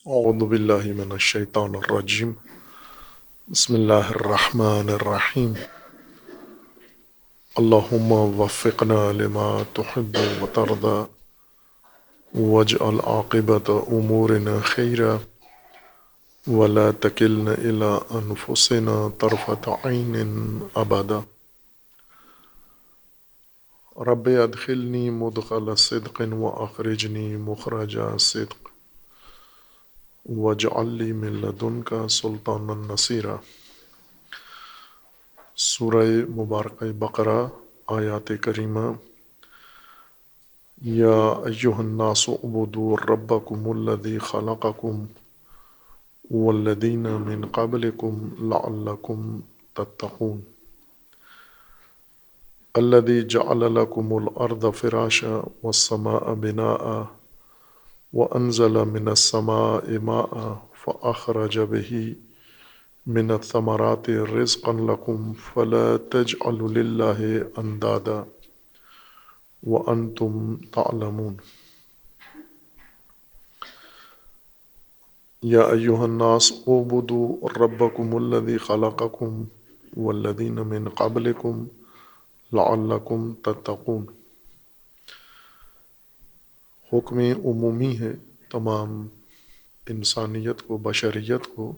أعوذ بالله من الشيطان الرجيم. بسم الله الرحمن الرحيم. اللهم وفقنا لما تحب وترضى واجعل عاقبة أمورنا خيرا ولا تكلنا إلى أنفسنا طرفة عين أبدا. رب أدخلني مدخل صدق وأخرجني مخرج صدق واجعل لي من لدنك سلطانا نصيرا۔ سورہ مبارکہ بقرہ آیات کریمہ۔ یا ایہا الناس اعبدوا ربکم الذی خلقکم والذین من قبلکم لعلکم تتقون الذی جعل لکم الارض فراشا والسماء بناء وانزل من السماء ماء فاخرج به من الثمرات رزقا لکم فلا تجعلوا للہ اندادا وانتم تعلمون۔ یا ایہا الناس اعبدوا ربکم الذی خلقکم والذین من قبلکم لعلکم تتقون۔ حکم عمومی ہے تمام انسانیت کو، بشریت کو،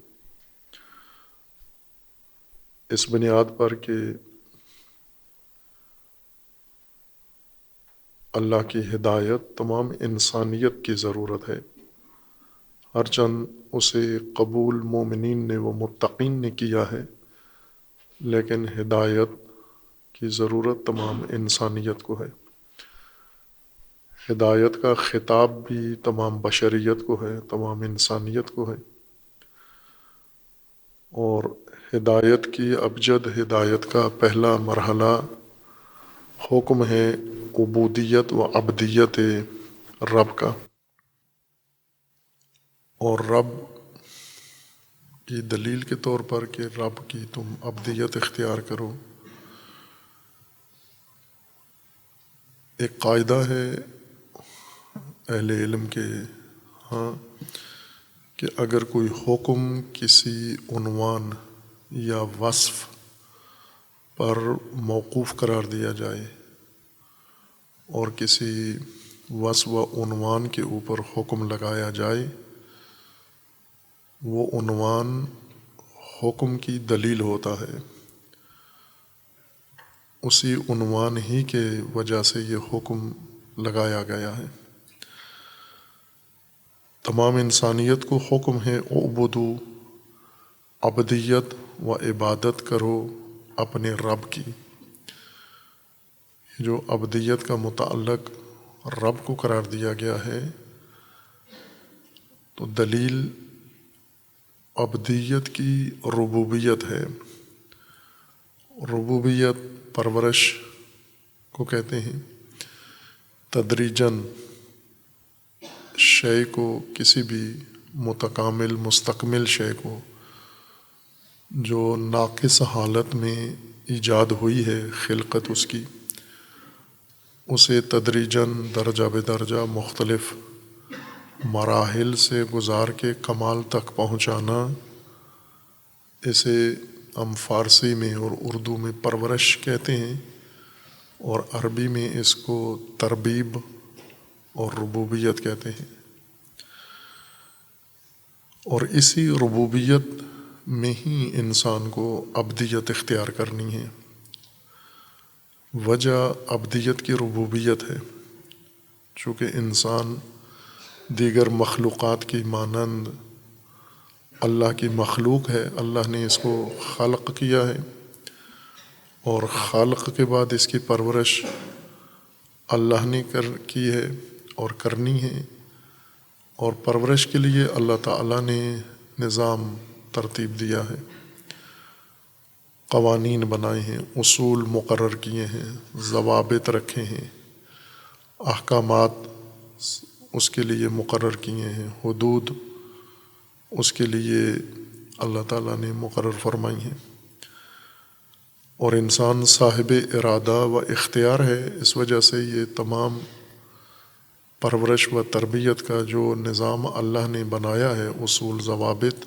اس بنیاد پر کہ اللہ کی ہدایت تمام انسانیت کی ضرورت ہے، ہرچند اسے قبول مومنین نے و متقین نے کیا ہے، لیکن ہدایت کی ضرورت تمام انسانیت کو ہے۔ ہدایت کا خطاب بھی تمام بشریت کو ہے، تمام انسانیت کو ہے، اور ہدایت کی ابجد ہدایت کا پہلا مرحلہ حکم ہے عبودیت و عبدیت رب کا، اور رب کی دلیل کے طور پر کہ رب کی تم عبدیت اختیار کرو۔ ایک قاعدہ ہے اہل علم کے ہاں کہ اگر کوئی حکم کسی عنوان یا وصف پر موقوف قرار دیا جائے اور کسی وصف و عنوان کے اوپر حکم لگایا جائے، وہ عنوان حکم کی دلیل ہوتا ہے، اسی عنوان ہی کے وجہ سے یہ حکم لگایا گیا ہے۔ تمام انسانیت کو حکم ہے اعبدو، عبدیت و عبادت کرو اپنے رب کی۔ جو عبدیت کا متعلق رب کو قرار دیا گیا ہے، تو دلیل عبدیت کی ربوبیت ہے۔ ربوبیت پرورش کو کہتے ہیں۔ تدریجاً شے کو، کسی بھی متکامل مستقمل شے کو جو ناقص حالت میں ایجاد ہوئی ہے خلقت اس کی، اسے تدریجاً درجہ بدرجہ مختلف مراحل سے گزار کے کمال تک پہنچانا، اسے ہم فارسی میں اور اردو میں پرورش کہتے ہیں، اور عربی میں اس کو تربیب اور ربوبیت کہتے ہیں۔ اور اسی ربوبیت میں ہی انسان کو عبدیت اختیار کرنی ہے۔ وجہ عبدیت کی ربوبیت ہے، چونکہ انسان دیگر مخلوقات کی مانند اللہ کی مخلوق ہے، اللہ نے اس کو خلق کیا ہے، اور خلق کے بعد اس کی پرورش اللہ نے کی ہے اور کرنی ہے، اور پرورش کے لیے اللہ تعالیٰ نے نظام ترتیب دیا ہے، قوانین بنائے ہیں، اصول مقرر کیے ہیں، ضوابط رکھے ہیں، احکامات اس کے لیے مقرر کیے ہیں، حدود اس کے لیے اللہ تعالیٰ نے مقرر فرمائی ہیں، اور انسان صاحب ارادہ و اختیار ہے، اس وجہ سے یہ تمام پرورش و تربیت کا جو نظام اللہ نے بنایا ہے، اصول ضوابط،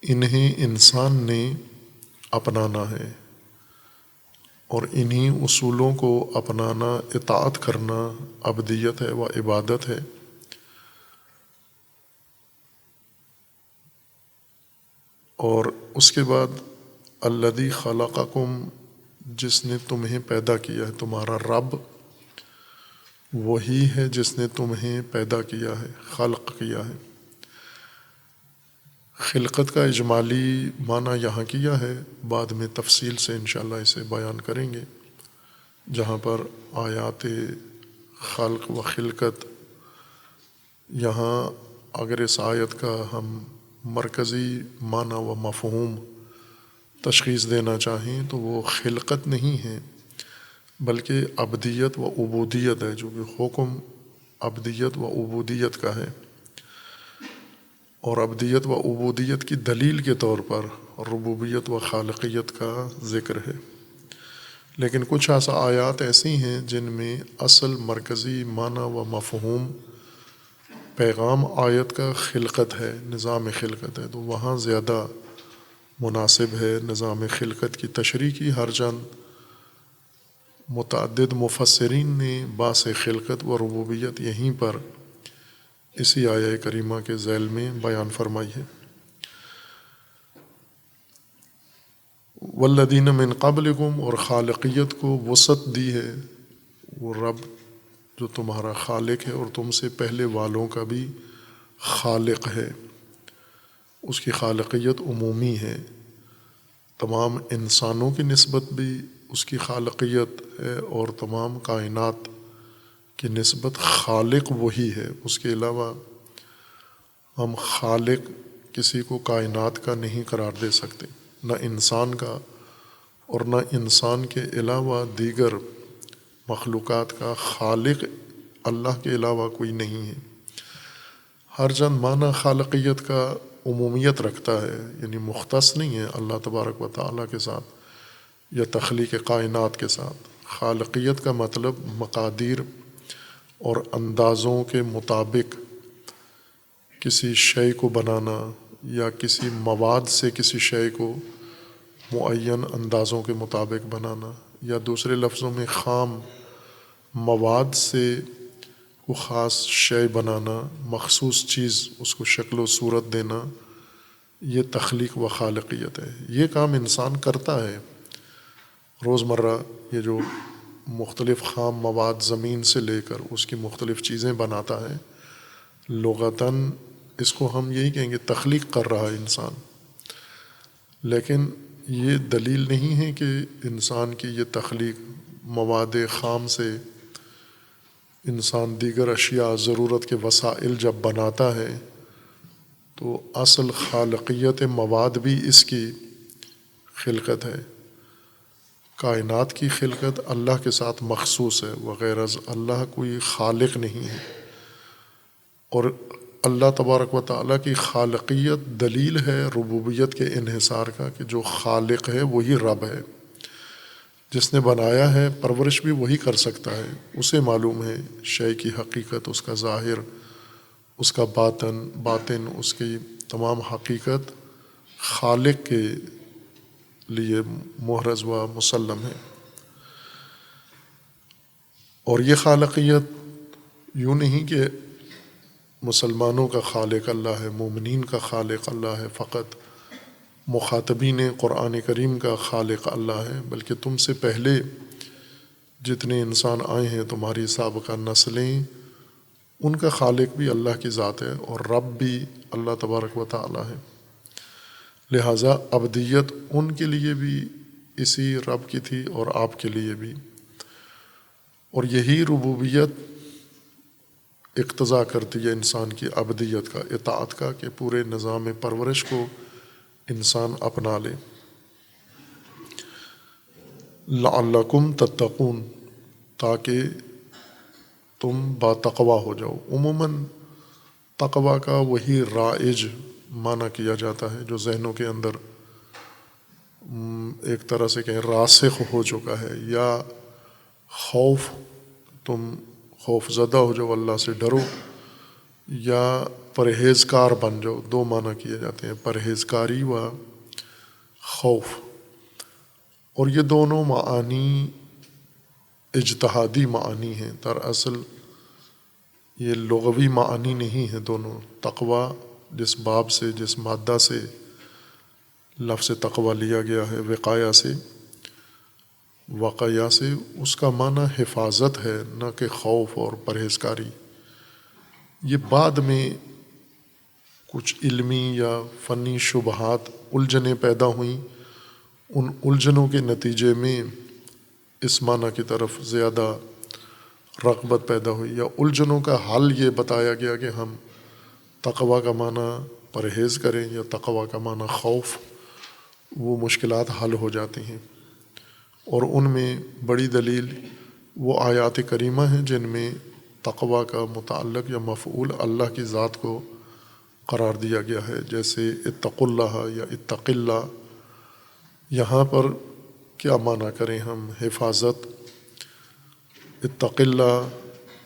انہیں انسان نے اپنانا ہے، اور انہی اصولوں کو اپنانا، اطاعت کرنا عبدیت ہے و عبادت ہے۔ اور اس کے بعد الذی خلقکم، جس نے تمہیں پیدا کیا ہے، تمہارا رب وہی ہے جس نے تمہیں پیدا کیا ہے، خلق کیا ہے۔ خلقت کا اجمالی معنی یہاں کیا ہے، بعد میں تفصیل سے انشاءاللہ اسے بیان کریں گے، جہاں پر آیات خلق و خلقت، یہاں اگر اس آیت کا ہم مرکزی معنی و مفہوم تشخیص دینا چاہیں تو وہ خلقت نہیں ہے، بلکہ عبدیت و عبودیت ہے، جو کہ حکم عبدیت و عبودیت کا ہے۔ اور عبدیت و عبودیت کی دلیل کے طور پر ربوبیت و خالقیت کا ذکر ہے، لیکن کچھ آیات ایسی ہیں جن میں اصل مرکزی معنی و مفہوم، پیغام آیت کا خلقت ہے، نظام خلقت ہے، تو وہاں زیادہ مناسب ہے نظام خلقت کی تشریح کی۔ ہر چند متعدد مفسرین نے باعث خلقت و ربوبیت یہیں پر اسی آیہ کریمہ کے ذیل میں بیان فرمائی ہے۔ والذین من قبلکم، اور خالقیت کو وسعت دی ہے وہ رب جو تمہارا خالق ہے اور تم سے پہلے والوں کا بھی خالق ہے۔ اس کی خالقیت عمومی ہے، تمام انسانوں کی نسبت بھی اس کی خالقیت ہے، اور تمام کائنات کی نسبت خالق وہی ہے۔ اس کے علاوہ ہم خالق کسی کو کائنات کا نہیں قرار دے سکتے، نہ انسان کا، اور نہ انسان کے علاوہ دیگر مخلوقات کا خالق اللہ کے علاوہ کوئی نہیں ہے۔ ہر چند معنی خالقیت کا عمومیت رکھتا ہے، یعنی مختص نہیں ہے اللہ تبارک و تعالیٰ کے ساتھ یا تخلیق کائنات کے ساتھ۔ خالقیت کا مطلب مقادیر اور اندازوں کے مطابق کسی شے کو بنانا، یا کسی مواد سے کسی شے کو معین اندازوں کے مطابق بنانا، یا دوسرے لفظوں میں خام مواد سے کو خاص شے بنانا، مخصوص چیز اس کو شکل و صورت دینا، یہ تخلیق و خالقیت ہے۔ یہ کام انسان کرتا ہے روزمرہ، یہ جو مختلف خام مواد زمین سے لے کر اس کی مختلف چیزیں بناتا ہے، لغتاً اس کو ہم یہی کہیں گے تخلیق کر رہا ہے انسان، لیکن یہ دلیل نہیں ہے کہ انسان کی یہ تخلیق مواد خام سے انسان دیگر اشیاء، ضرورت کے وسائل جب بناتا ہے تو اصل خالقیت مواد بھی اس کی خلقت ہے۔ کائنات کی خلقت اللہ کے ساتھ مخصوص ہے، وغیرہ اللہ کوئی خالق نہیں ہے، اور اللہ تبارک و تعالیٰ کی خالقیت دلیل ہے ربوبیت کے انحصار کا، کہ جو خالق ہے وہی رب ہے، جس نے بنایا ہے پرورش بھی وہی کر سکتا ہے، اسے معلوم ہے شے کی حقیقت، اس کا ظاہر، اس کا باطن، اس کی تمام حقیقت خالق کے لیے محرز و مسلم ہے۔ اور یہ خالقیت یوں نہیں کہ مسلمانوں کا خالق اللہ ہے، مومنین کا خالق اللہ ہے، فقط مخاطبین قرآن کریم کا خالق اللہ ہے، بلکہ تم سے پہلے جتنے انسان آئے ہیں، تمہاری سابقہ نسلیں، ان کا خالق بھی اللہ کی ذات ہے، اور رب بھی اللہ تبارک و تعالیٰ ہے۔ لہٰذا عبدیت ان کے لیے بھی اسی رب کی تھی اور آپ کے لیے بھی، اور یہی ربوبیت اقتضا کرتی ہے انسان کی عبدیت کا، اطاعت کا، کہ پورے نظام پرورش کو انسان اپنا لے۔ لعلکم تتقون، تاکہ تم باتقوا ہو جاؤ۔ عموماً تقوی کا وہی رائج معنی کیا جاتا ہے جو ذہنوں کے اندر ایک طرح سے کہیں راسخ ہو چکا ہے، یا خوف، تم خوف زدہ ہو جاؤ، اللہ سے ڈرو، یا پرہیزکار بن جاؤ. دو معنی کیے جاتے ہیں، پرہیزکاری و خوف. اور یہ دونوں معانی اجتہادی معانی ہیں، دراصل یہ لغوی معانی نہیں ہیں دونوں. تقوی جس باب سے، جس مادہ سے لفظ تقوی لیا گیا ہے، وقایا سے، وقایا سے، اس کا معنی حفاظت ہے، نہ کہ خوف اور پرہیزکاری. یہ بعد میں کچھ علمی یا فنی شبہات، الجھنیں پیدا ہوئیں. ان الجھنوں کے نتیجے میں اس معنی کی طرف زیادہ رغبت پیدا ہوئی، یا الجھنوں کا حل یہ بتایا گیا کہ ہم تقوی کا معنی پرہیز کریں یا تقوی کا معنی خوف. وہ مشکلات حل ہو جاتی ہیں. اور ان میں بڑی دلیل وہ آیات کریمہ ہیں جن میں تقوی کا متعلق یا مفعول اللہ کی ذات کو قرار دیا گیا ہے، جیسے اتقوا اللہ یا اتق اللہ. یہاں پر کیا معنی کریں ہم؟ حفاظت، اتق اللہ،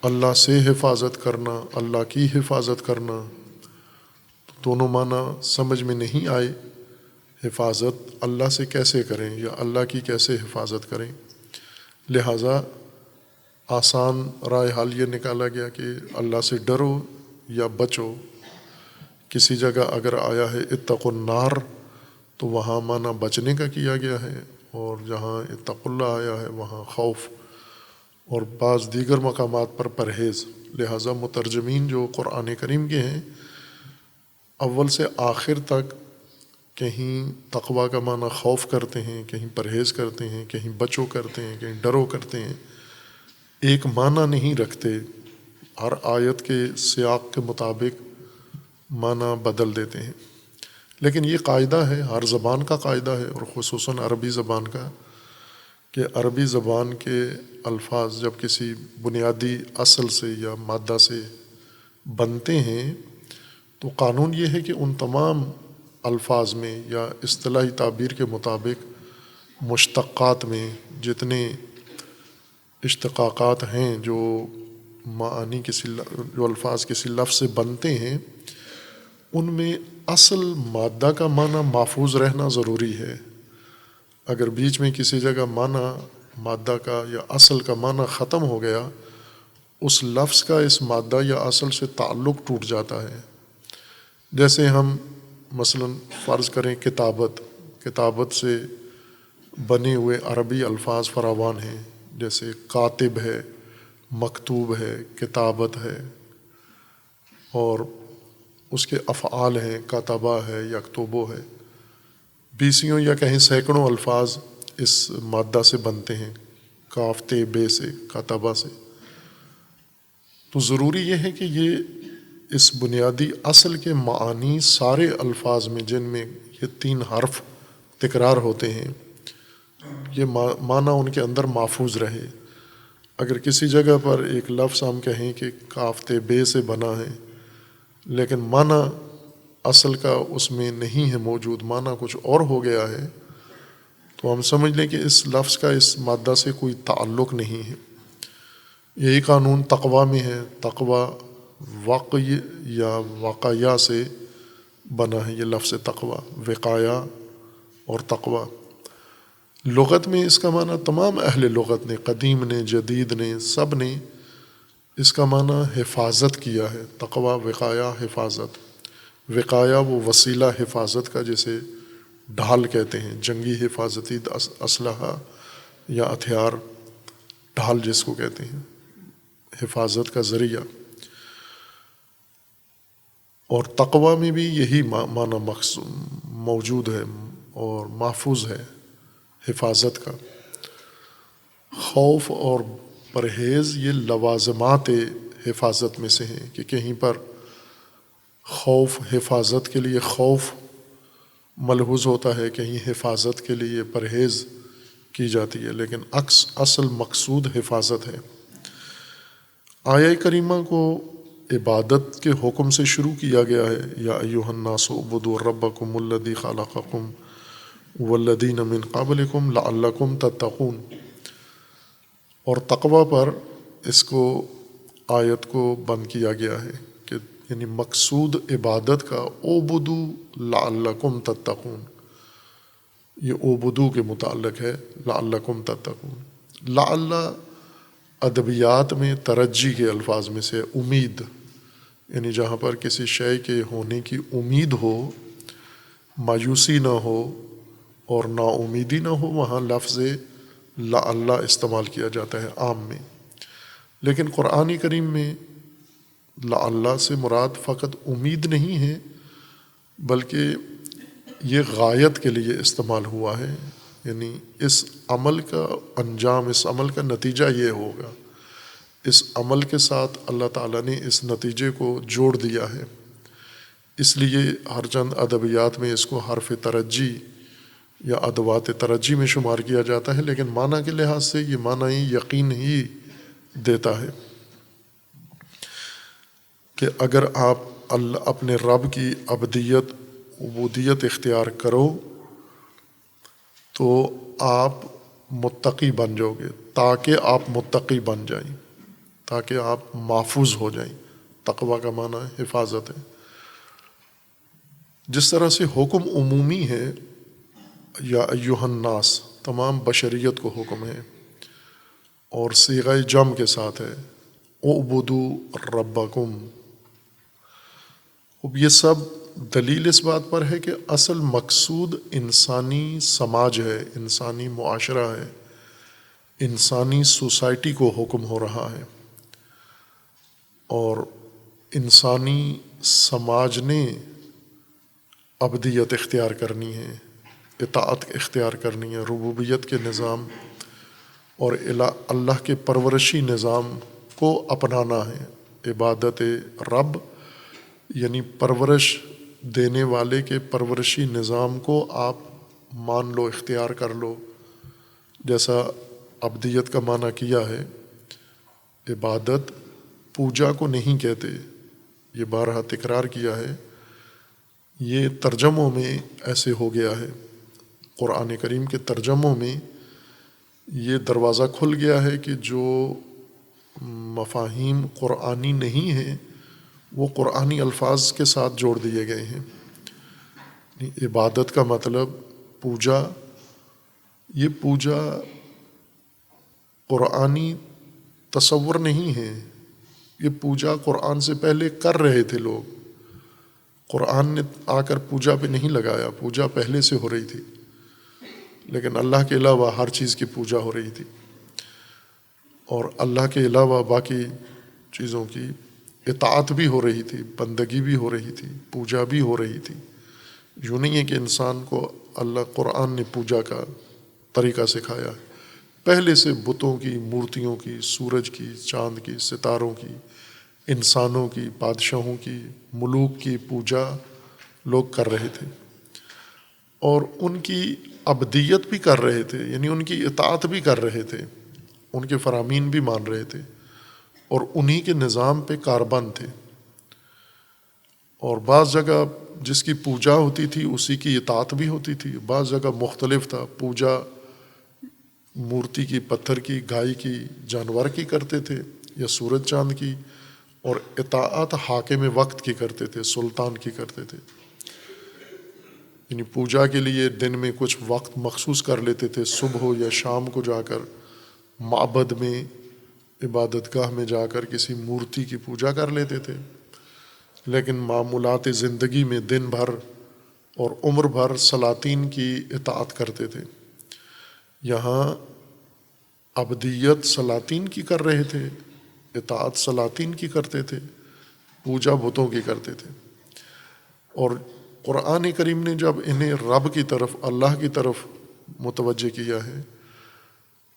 اللہ سے حفاظت کرنا، اللہ کی حفاظت کرنا. دونوں معنی سمجھ میں نہیں آئے. حفاظت اللہ سے کیسے کریں یا اللہ کی کیسے حفاظت کریں؟ لہٰذا آسان رائے حل یہ نکالا گیا کہ اللہ سے ڈرو یا بچو. کسی جگہ اگر آیا ہے اتقوا النار تو وہاں معنی بچنے کا کیا گیا ہے، اور جہاں اتقوا اللہ آیا ہے وہاں خوف، اور بعض دیگر مقامات پر پرہیز. لہٰذا مترجمین جو قرآن کریم کے ہیں، اول سے آخر تک کہیں تقوی کا معنی خوف کرتے ہیں، کہیں پرہیز کرتے ہیں، کہیں بچو کرتے ہیں، کہیں ڈرو کرتے ہیں. ایک معنی نہیں رکھتے، ہر آیت کے سیاق کے مطابق معنی بدل دیتے ہیں. لیکن یہ قاعدہ ہے، ہر زبان کا قاعدہ ہے، اور خصوصاً عربی زبان کا، کہ عربی زبان کے الفاظ جب کسی بنیادی اصل سے یا مادہ سے بنتے ہیں تو قانون یہ ہے کہ ان تمام الفاظ میں یا اصطلاحی تعبیر کے مطابق مشتقات میں جتنے اشتقاقات ہیں، جو معانی جو الفاظ کسی لفظ سے بنتے ہیں، ان میں اصل مادہ کا معنی محفوظ رہنا ضروری ہے. اگر بیچ میں کسی جگہ معنی مادہ کا یا اصل کا معنی ختم ہو گیا، اس لفظ کا اس مادہ یا اصل سے تعلق ٹوٹ جاتا ہے. جیسے ہم مثلاً فرض کریں کتابت سے بنے ہوئے عربی الفاظ فراوان ہیں، جیسے کاتب ہے، مکتوب ہے، کتابت ہے، اور اس کے افعال ہیں، کاتبہ ہے، یکتبو ہے. بیسیوں یا کہیں سینکڑوں الفاظ اس مادہ سے بنتے ہیں، کاف تے بے سے، کاتبہ سے. تو ضروری یہ ہے کہ یہ اس بنیادی اصل کے معانی سارے الفاظ میں جن میں یہ 3 حرف تکرار ہوتے ہیں، یہ معنی ان کے اندر محفوظ رہے. اگر کسی جگہ پر ایک لفظ ہم کہیں کہ کاف تے بے سے بنا ہے، لیکن معنی اصل کا اس میں نہیں ہے موجود، معنی کچھ اور ہو گیا ہے، تو ہم سمجھ لیں کہ اس لفظ کا اس مادہ سے کوئی تعلق نہیں ہے. یہی قانون تقوی میں ہے. تقوی وقی یا وقایا سے بنا ہے یہ لفظ تقوی، وقایا اور تقوی. لغت میں اس کا معنی تمام اہل لغت نے، قدیم نے، جدید نے، سب نے اس کا معنی حفاظت کیا ہے. تقوی، وقایا، حفاظت. وقایا وہ وسیلہ حفاظت کا، جسے ڈھال کہتے ہیں، جنگی حفاظتی اسلحہ یا ہتھیار، ڈھال جس کو کہتے ہیں، حفاظت کا ذریعہ. اور تقوی میں بھی یہی معنی موجود ہے اور محفوظ ہے، حفاظت کا. خوف اور پرہیز یہ لوازمات حفاظت میں سے ہیں، کہ کہیں پر خوف حفاظت کے لیے خوف ملحوظ ہوتا ہے، کہیں حفاظت کے لیے پرہیز کی جاتی ہے، لیکن اصل مقصود حفاظت ہے. آیہ کریمہ کو عبادت کے حکم سے شروع کیا گیا ہے. یا ایھا الناس اعبدوا ربکم الذی خلقکم والذین من قبلکم لعلکم تتقون. اور تقوی پر اس کو آیت کو بند کیا گیا ہے کہ یعنی مقصود عبادت کا اعبدو لعلکم تتقون، یہ اعبدو کے متعلق ہے، لعلکم تتقون۔ لعل ادبیات میں ترجی کے الفاظ میں سے امید، یعنی جہاں پر کسی شے کے ہونے کی امید ہو، مایوسی نہ ہو اور نا امیدی نہ ہو، وہاں لفظ لعل استعمال کیا جاتا ہے عام میں۔ لیکن قرآن کریم میں لعل سے مراد فقط امید نہیں ہے، بلکہ یہ غایت کے لیے استعمال ہوا ہے، یعنی اس عمل کا انجام، اس عمل کا نتیجہ یہ ہوگا، اس عمل کے ساتھ اللہ تعالیٰ نے اس نتیجے کو جوڑ دیا ہے۔ اس لیے ہر چند ادبیات میں اس کو حرف ترجی یا ادوات ترجی میں شمار کیا جاتا ہے، لیکن معنی کے لحاظ سے یہ معنی یقین ہی دیتا ہے کہ اگر آپ اپنے رب کی عبدیت، عبودیت اختیار کرو تو آپ متقی بن جاؤ گے، تاکہ آپ متقی بن جائیں، تاکہ آپ محفوظ ہو جائیں۔ تقوی کا معنی حفاظت ہے۔ جس طرح سے حکم عمومی ہے، یا ایھا الناس تمام بشریت کو حکم ہے، اور صیغہ جمع کے ساتھ ہے، اعبدوا ربکم۔ اب یہ سب دلیل اس بات پر ہے کہ اصل مقصود انسانی سماج ہے، انسانی معاشرہ ہے، انسانی سوسائٹی کو حکم ہو رہا ہے، اور انسانی سماج نے عبدیت اختیار کرنی ہے، اطاعت اختیار کرنی ہے، ربوبیت کے نظام اور اللہ کے پرورشی نظام کو اپنانا ہے۔ عبادت رب یعنی پرورش دینے والے کے پرورشی نظام کو آپ مان لو، اختیار کر لو، جیسا عبدیت کا معنی کیا ہے۔ عبادت پوجا کو نہیں کہتے، یہ بارہا تکرار کیا ہے، یہ ترجموں میں ایسے ہو گیا ہے، قرآن کریم کے ترجموں میں یہ دروازہ کھل گیا ہے کہ جو مفاہیم قرآنی نہیں ہیں وہ قرآنی الفاظ کے ساتھ جوڑ دیے گئے ہیں۔ عبادت کا مطلب پوجا، یہ پوجا قرآنی تصور نہیں ہے، یہ پوجا قرآن سے پہلے کر رہے تھے لوگ، قرآن نے آ کر پوجا پہ نہیں لگایا، پوجا پہلے سے ہو رہی تھی، لیکن اللہ کے علاوہ ہر چیز کی پوجا ہو رہی تھی، اور اللہ کے علاوہ باقی چیزوں کی اطاعت بھی ہو رہی تھی، بندگی بھی ہو رہی تھی، پوجا بھی ہو رہی تھی۔ یوں نہیں ہے کہ انسان کو اللہ قرآن نے پوجا کا طریقہ سکھایا ہے، پہلے سے بتوں کی، مورتیوں کی، سورج کی، چاند کی، ستاروں کی، انسانوں کی، بادشاہوں کی، ملوک کی پوجا لوگ کر رہے تھے، اور ان کی عبدیت بھی کر رہے تھے، یعنی ان کی اطاعت بھی کر رہے تھے، ان کے فرامین بھی مان رہے تھے، اور انہی کے نظام پہ کاربند تھے۔ اور بعض جگہ جس کی پوجا ہوتی تھی اسی کی اطاعت بھی ہوتی تھی، بعض جگہ مختلف تھا، پوجا مورتی کی، پتھر کی، گائے کی، جانور کی کرتے تھے یا سورج چاند کی، اور اطاعت حاکم وقت کی کرتے تھے، سلطان کی کرتے تھے۔ یعنی پوجا کے لیے دن میں کچھ وقت مخصوص کر لیتے تھے، صبح ہو یا شام کو جا کر معبد میں، عبادت گاہ میں جا کر کسی مورتی کی پوجا کر لیتے تھے، لیکن معمولات زندگی میں دن بھر اور عمر بھر سلاطین کی اطاعت کرتے تھے۔ یہاں عبدیت سلاطین کی کر رہے تھے، اطاعت سلاطین کی کرتے تھے، پوجا بتوں کی کرتے تھے۔ اور قرآن کریم نے جب انہیں رب کی طرف، اللہ کی طرف متوجہ کیا ہے،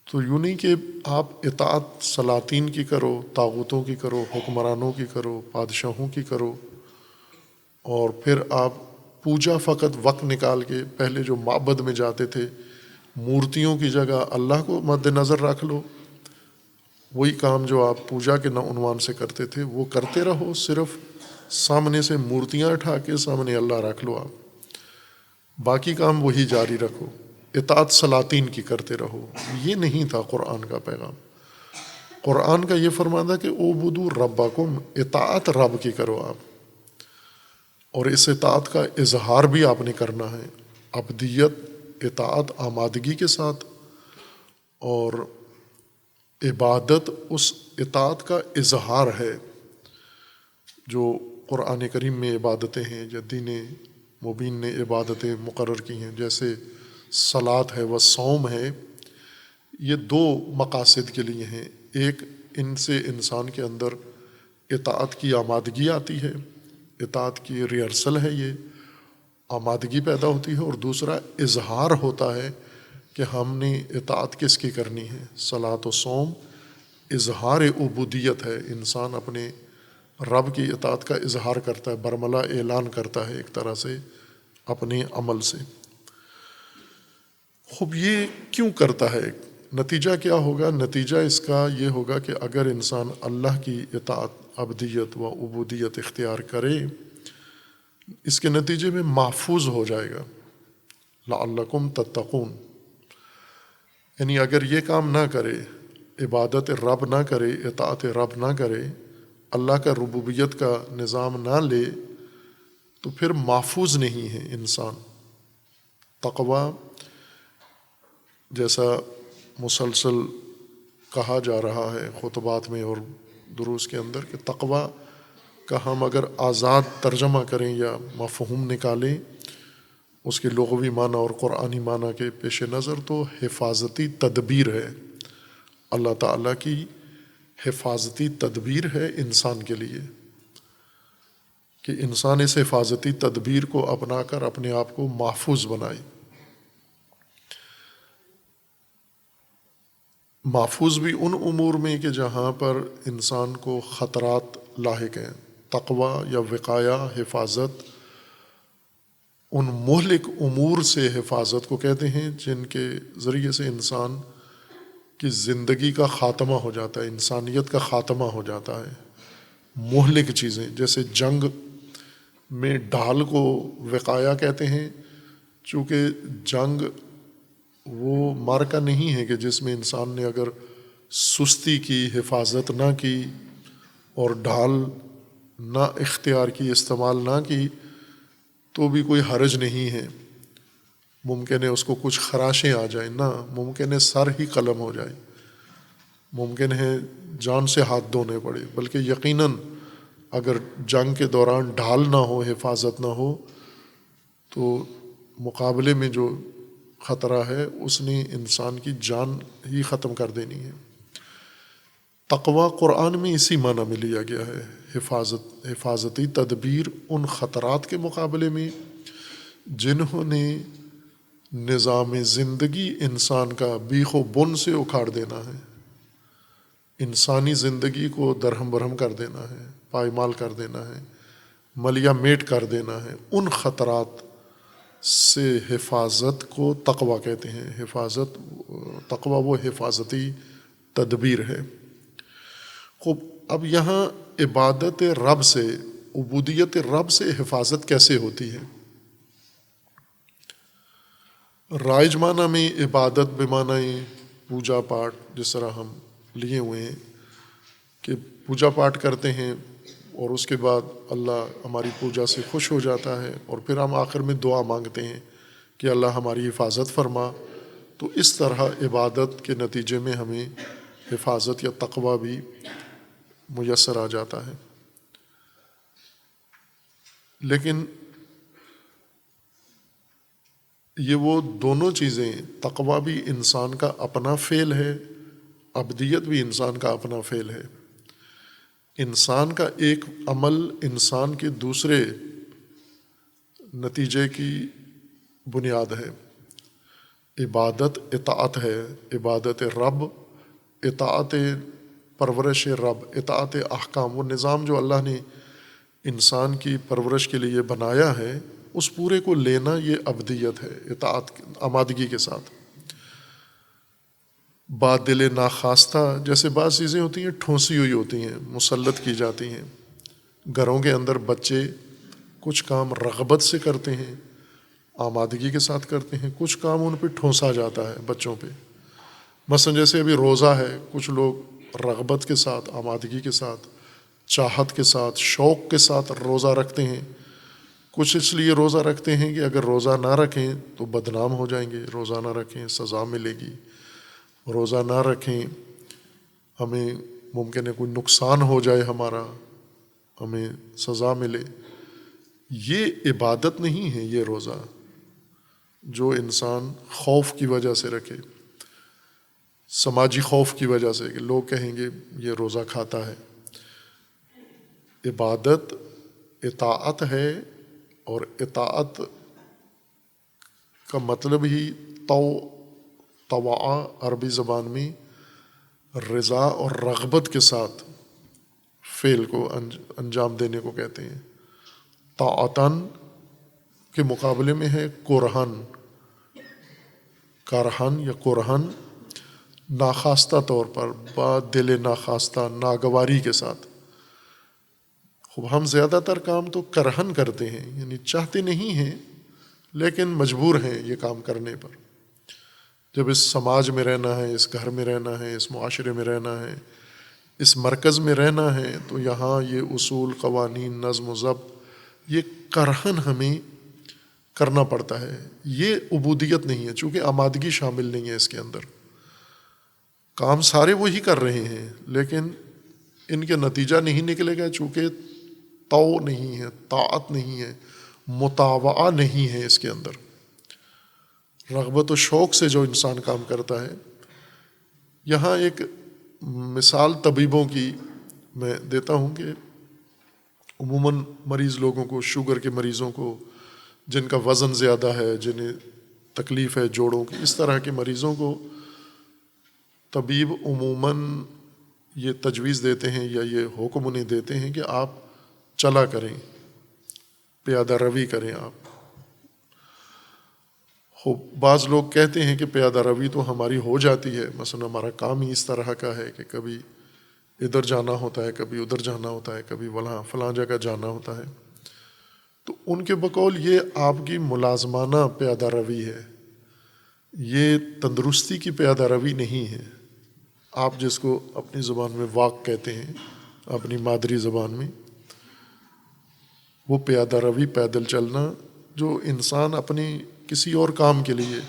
تو یوں نہیں کہ آپ اطاعت سلاطین کی کرو، طاغوتوں کی کرو، حکمرانوں کی کرو، بادشاہوں کی کرو، اور پھر آپ پوجا فقط وقت نکال کے پہلے جو معبد میں جاتے تھے مورتیوں کی جگہ اللہ کو مد نظر رکھ لو، وہی کام جو آپ پوجا کے عنوان سے کرتے تھے وہ کرتے رہو، صرف سامنے سے مورتیاں اٹھا کے سامنے اللہ رکھ لو، آپ باقی کام وہی جاری رکھو، اطاعت سلاطین کی کرتے رہو۔ یہ نہیں تھا قرآن کا پیغام۔ قرآن کا یہ فرمانا کہ اعبدوا ربکم، اطاعت رب کی کرو آپ، اور اس اطاعت کا اظہار بھی آپ نے کرنا ہے، عبدیت اطاعت آمادگی کے ساتھ، اور عبادت اس اطاعت کا اظہار ہے جو قرآن کریم میں عبادتیں ہیں یا دین مبین نے عبادتیں مقرر کی ہیں، جیسے صلاۃ ہے و صوم ہے۔ یہ دو مقاصد کے لیے ہیں، ایک ان سے انسان کے اندر اطاعت کی آمادگی آتی ہے، اطاعت کی ریہرسل ہے، یہ آمادگی پیدا ہوتی ہے، اور دوسرا اظہار ہوتا ہے کہ ہم نے اطاعت کس کی کرنی ہے۔ صلاۃ و صوم اظہار عبودیت ہے، انسان اپنے رب کی اطاعت کا اظہار کرتا ہے، برملا اعلان کرتا ہے ایک طرح سے اپنے عمل سے۔ خوب یہ کیوں کرتا ہے؟ نتیجہ کیا ہوگا؟ نتیجہ اس کا یہ ہوگا کہ اگر انسان اللہ کی اطاعت، عبدیت و عبودیت اختیار کرے، اس کے نتیجے میں محفوظ ہو جائے گا، لعلکم تتقون۔ یعنی اگر یہ کام نہ کرے، عبادت رب نہ کرے، اطاعت رب نہ کرے، اللہ کا ربوبیت کا نظام نہ لے، تو پھر محفوظ نہیں ہے انسان۔ تقویٰ جیسا مسلسل کہا جا رہا ہے خطبات میں اور دروس کے اندر کہ تقویٰ کا ہم اگر آزاد ترجمہ کریں یا مفہوم نکالیں اس کے لغوی معنی اور قرآنی معنی کے پیش نظر، تو حفاظتی تدبیر ہے، اللہ تعالیٰ کی حفاظتی تدبیر ہے انسان کے لیے، کہ انسان اس حفاظتی تدبیر کو اپنا کر اپنے آپ کو محفوظ بنائے۔ محفوظ بھی ان امور میں کہ جہاں پر انسان کو خطرات لاحق ہیں۔ تقویٰ یا وقایا، حفاظت، ان مہلک امور سے حفاظت کو کہتے ہیں جن کے ذریعے سے انسان کی زندگی کا خاتمہ ہو جاتا ہے، انسانیت کا خاتمہ ہو جاتا ہے۔ مہلک چیزیں جیسے جنگ میں ڈھال کو وقایا کہتے ہیں، چونکہ جنگ وہ مارکا نہیں ہے کہ جس میں انسان نے اگر سستی کی، حفاظت نہ کی اور ڈھال نہ اختیار کی، استعمال نہ کی، تو بھی کوئی حرج نہیں ہے، ممکن ہے اس کو کچھ خراشیں آ جائیں، نہ، ممکن ہے سر ہی قلم ہو جائے، ممکن ہے جان سے ہاتھ دھونے پڑے، بلکہ یقیناً اگر جنگ کے دوران ڈھال نہ ہو، حفاظت نہ ہو، تو مقابلے میں جو خطرہ ہے اس نے انسان کی جان ہی ختم کر دینی ہے۔ تقویٰ قرآن میں اسی معنی میں لیا گیا ہے، حفاظتی تدبیر ان خطرات کے مقابلے میں جنہوں نے نظام زندگی انسان کا بیخ و بن سے اکھاڑ دینا ہے، انسانی زندگی کو درہم برہم کر دینا ہے، پائمال کر دینا ہے، ملیا میٹ کر دینا ہے۔ ان خطرات سے حفاظت کو تقویٰ کہتے ہیں۔ تقویٰ وہ حفاظتی تدبیر ہے۔ خوب، اب یہاں عبادت رب سے، عبودیت رب سے حفاظت کیسے ہوتی ہے؟ رائج معنی میں عبادت بمعنی پوجا پاٹ، جس طرح ہم لیے ہوئے ہیں کہ پوجا پاٹ کرتے ہیں اور اس کے بعد اللہ ہماری پوجا سے خوش ہو جاتا ہے، اور پھر ہم آخر میں دعا مانگتے ہیں کہ اللہ ہماری حفاظت فرما۔ تو اس طرح عبادت کے نتیجے میں ہمیں حفاظت یا تقویٰ بھی میسر آ جاتا ہے۔ لیکن یہ وہ دونوں چیزیں، تقویٰ بھی انسان کا اپنا فعل ہے، عبدیت بھی انسان کا اپنا فعل ہے۔ انسان کا ایک عمل انسان کے دوسرے نتیجے کی بنیاد ہے۔ عبادت اطاعت ہے، عبادت رب، اطاعت پرورش رب، اطاعت احکام، وہ نظام جو اللہ نے انسان کی پرورش کے لیے بنایا ہے، اس پورے کو لینا یہ عبدیت ہے، اطاعت آمادگی کے ساتھ۔ بات دل ناخواستہ، جیسے بعض چیزیں ہوتی ہیں ٹھونسی ہوئی ہوتی ہیں، مسلط کی جاتی ہیں۔ گھروں کے اندر بچے کچھ کام رغبت سے کرتے ہیں، آمادگی کے ساتھ کرتے ہیں، کچھ کام ان پہ ٹھونسا جاتا ہے بچوں پہ۔ مثلا جیسے ابھی روزہ ہے، کچھ لوگ رغبت کے ساتھ، آمادگی کے ساتھ، چاہت کے ساتھ، شوق کے ساتھ روزہ رکھتے ہیں۔ کچھ اس لیے روزہ رکھتے ہیں کہ اگر روزہ نہ رکھیں تو بدنام ہو جائیں گے، روزہ نہ رکھیں سزا ملے گی، روزہ نہ رکھیں ہمیں ممکن ہے کوئی نقصان ہو جائے ہمارا، ہمیں سزا ملے۔ یہ عبادت نہیں ہے یہ روزہ، جو انسان خوف کی وجہ سے رکھے، سماجی خوف کی وجہ سے کہ لوگ کہیں گے یہ روزہ کھاتا ہے۔ عبادت اطاعت ہے، اور اطاعت کا مطلب ہی طوع عربی زبان میں رضا اور رغبت کے ساتھ فعل کو انجام دینے کو کہتے ہیں۔ طاعتن کے مقابلے میں ہے کرہن، کرہن یا کرہن، ناخواستہ طور پر، با دل ناخواستہ، ناگواری کے ساتھ۔ خوب ہم زیادہ تر کام تو کرہن کرتے ہیں، یعنی چاہتے نہیں ہیں لیکن مجبور ہیں یہ کام کرنے پر۔ جب اس سماج میں رہنا ہے، اس گھر میں رہنا ہے، اس معاشرے میں رہنا ہے، اس مرکز میں رہنا ہے، تو یہاں یہ اصول، قوانین، نظم و ضبط یہ کرہن ہمیں کرنا پڑتا ہے۔ یہ عبودیت نہیں ہے، چونکہ آمادگی شامل نہیں ہے اس کے اندر۔ کام سارے وہی کر رہے ہیں لیکن ان کے نتیجہ نہیں نکلے گا، چونکہ تو نہیں ہے، طاعت نہیں ہے، مطاوعہ نہیں ہے اس کے اندر۔ رغبت و شوق سے جو انسان کام کرتا ہے۔ یہاں ایک مثال طبیبوں کی میں دیتا ہوں کہ عموماً مریض لوگوں کو، شوگر کے مریضوں کو، جن کا وزن زیادہ ہے، جنہیں تکلیف ہے جوڑوں کی، اس طرح کے مریضوں کو طبیب عموماً یہ تجویز دیتے ہیں یا یہ حکم انہیں دیتے ہیں کہ آپ چلا کریں، پیادہ روی کریں آپ۔ بعض لوگ کہتے ہیں کہ پیادہ روی تو ہماری ہو جاتی ہے، مثلا ہمارا کام ہی اس طرح کا ہے کہ کبھی ادھر جانا ہوتا ہے، کبھی ادھر جانا ہوتا ہے، کبھی فلاں جگہ جانا ہوتا ہے۔ تو ان کے بقول یہ آپ کی ملازمانہ پیادہ روی ہے، یہ تندرستی کی پیادہ روی نہیں ہے۔ آپ جس کو اپنی زبان میں واک کہتے ہیں، اپنی مادری زبان میں، وہ پیادہ روی، پیدل چلنا، جو انسان اپنی کسی اور کام کے لیے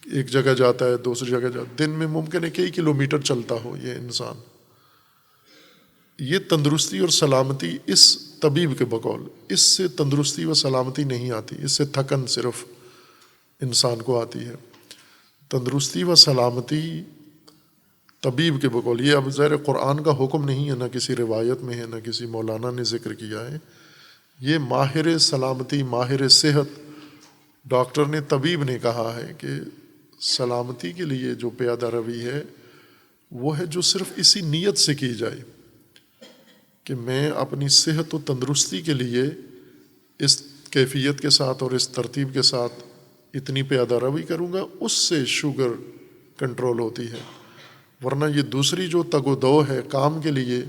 ایک جگہ جاتا ہے، دوسری جگہ جاتا ہے، دن میں ممکن ہے کئی کلومیٹر چلتا ہو یہ انسان۔ یہ تندرستی اور سلامتی اس طبیب کے بقول، اس سے تندرستی و سلامتی نہیں آتی، اس سے تھکن صرف انسان کو آتی ہے۔ تندرستی و سلامتی طبیب کے بقول، یہ اب ظاہر قرآن کا حکم نہیں ہے، نہ کسی روایت میں ہے، نہ کسی مولانا نے ذکر کیا ہے، یہ ماہر سلامتی، ماہر صحت ڈاکٹر نے، طبیب نے کہا ہے کہ سلامتی کے لیے جو پیادہ روی ہے وہ ہے جو صرف اسی نیت سے کی جائے کہ میں اپنی صحت و تندرستی کے لیے اس کیفیت کے ساتھ اور اس ترتیب کے ساتھ اتنی پیادہ روی کروں گا، اس سے شوگر کنٹرول ہوتی ہے۔ ورنہ یہ دوسری جو تگ و دو ہے کام کے لیے،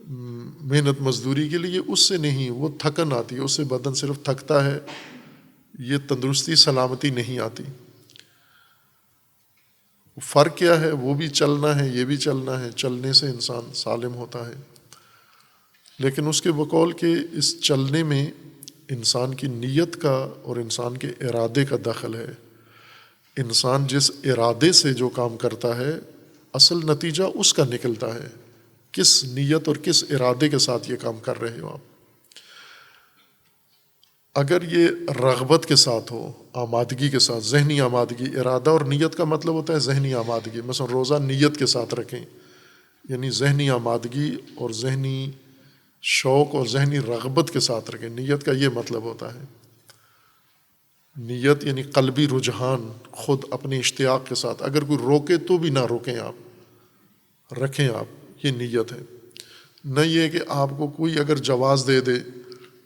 محنت مزدوری کے لیے، اس سے نہیں، وہ تھکن آتی ہے، اس سے بدن صرف تھکتا ہے، یہ تندرستی سلامتی نہیں آتی۔ فرق کیا ہے؟ وہ بھی چلنا ہے، یہ بھی چلنا ہے، چلنے سے انسان سالم ہوتا ہے، لیکن اس کے بقول کہ اس چلنے میں انسان کی نیت کا اور انسان کے ارادے کا دخل ہے۔ انسان جس ارادے سے جو کام کرتا ہے، اصل نتیجہ اس کا نکلتا ہے، کس نیت اور کس ارادے کے ساتھ یہ کام کر رہے ہو آپ۔ اگر یہ رغبت کے ساتھ ہو، آمادگی کے ساتھ، ذہنی آمادگی، ارادہ اور نیت کا مطلب ہوتا ہے ذہنی آمادگی، مثلا روزہ نیت کے ساتھ رکھیں، یعنی ذہنی آمادگی اور ذہنی شوق اور ذہنی رغبت کے ساتھ رکھیں۔ نیت کا یہ مطلب ہوتا ہے، نیت یعنی قلبی رجحان، خود اپنے اشتیاق کے ساتھ، اگر کوئی روکے تو بھی نہ روکیں آپ، رکھیں آپ، یہ نیت ہے۔ نہ یہ کہ آپ کو کوئی اگر جواز دے دے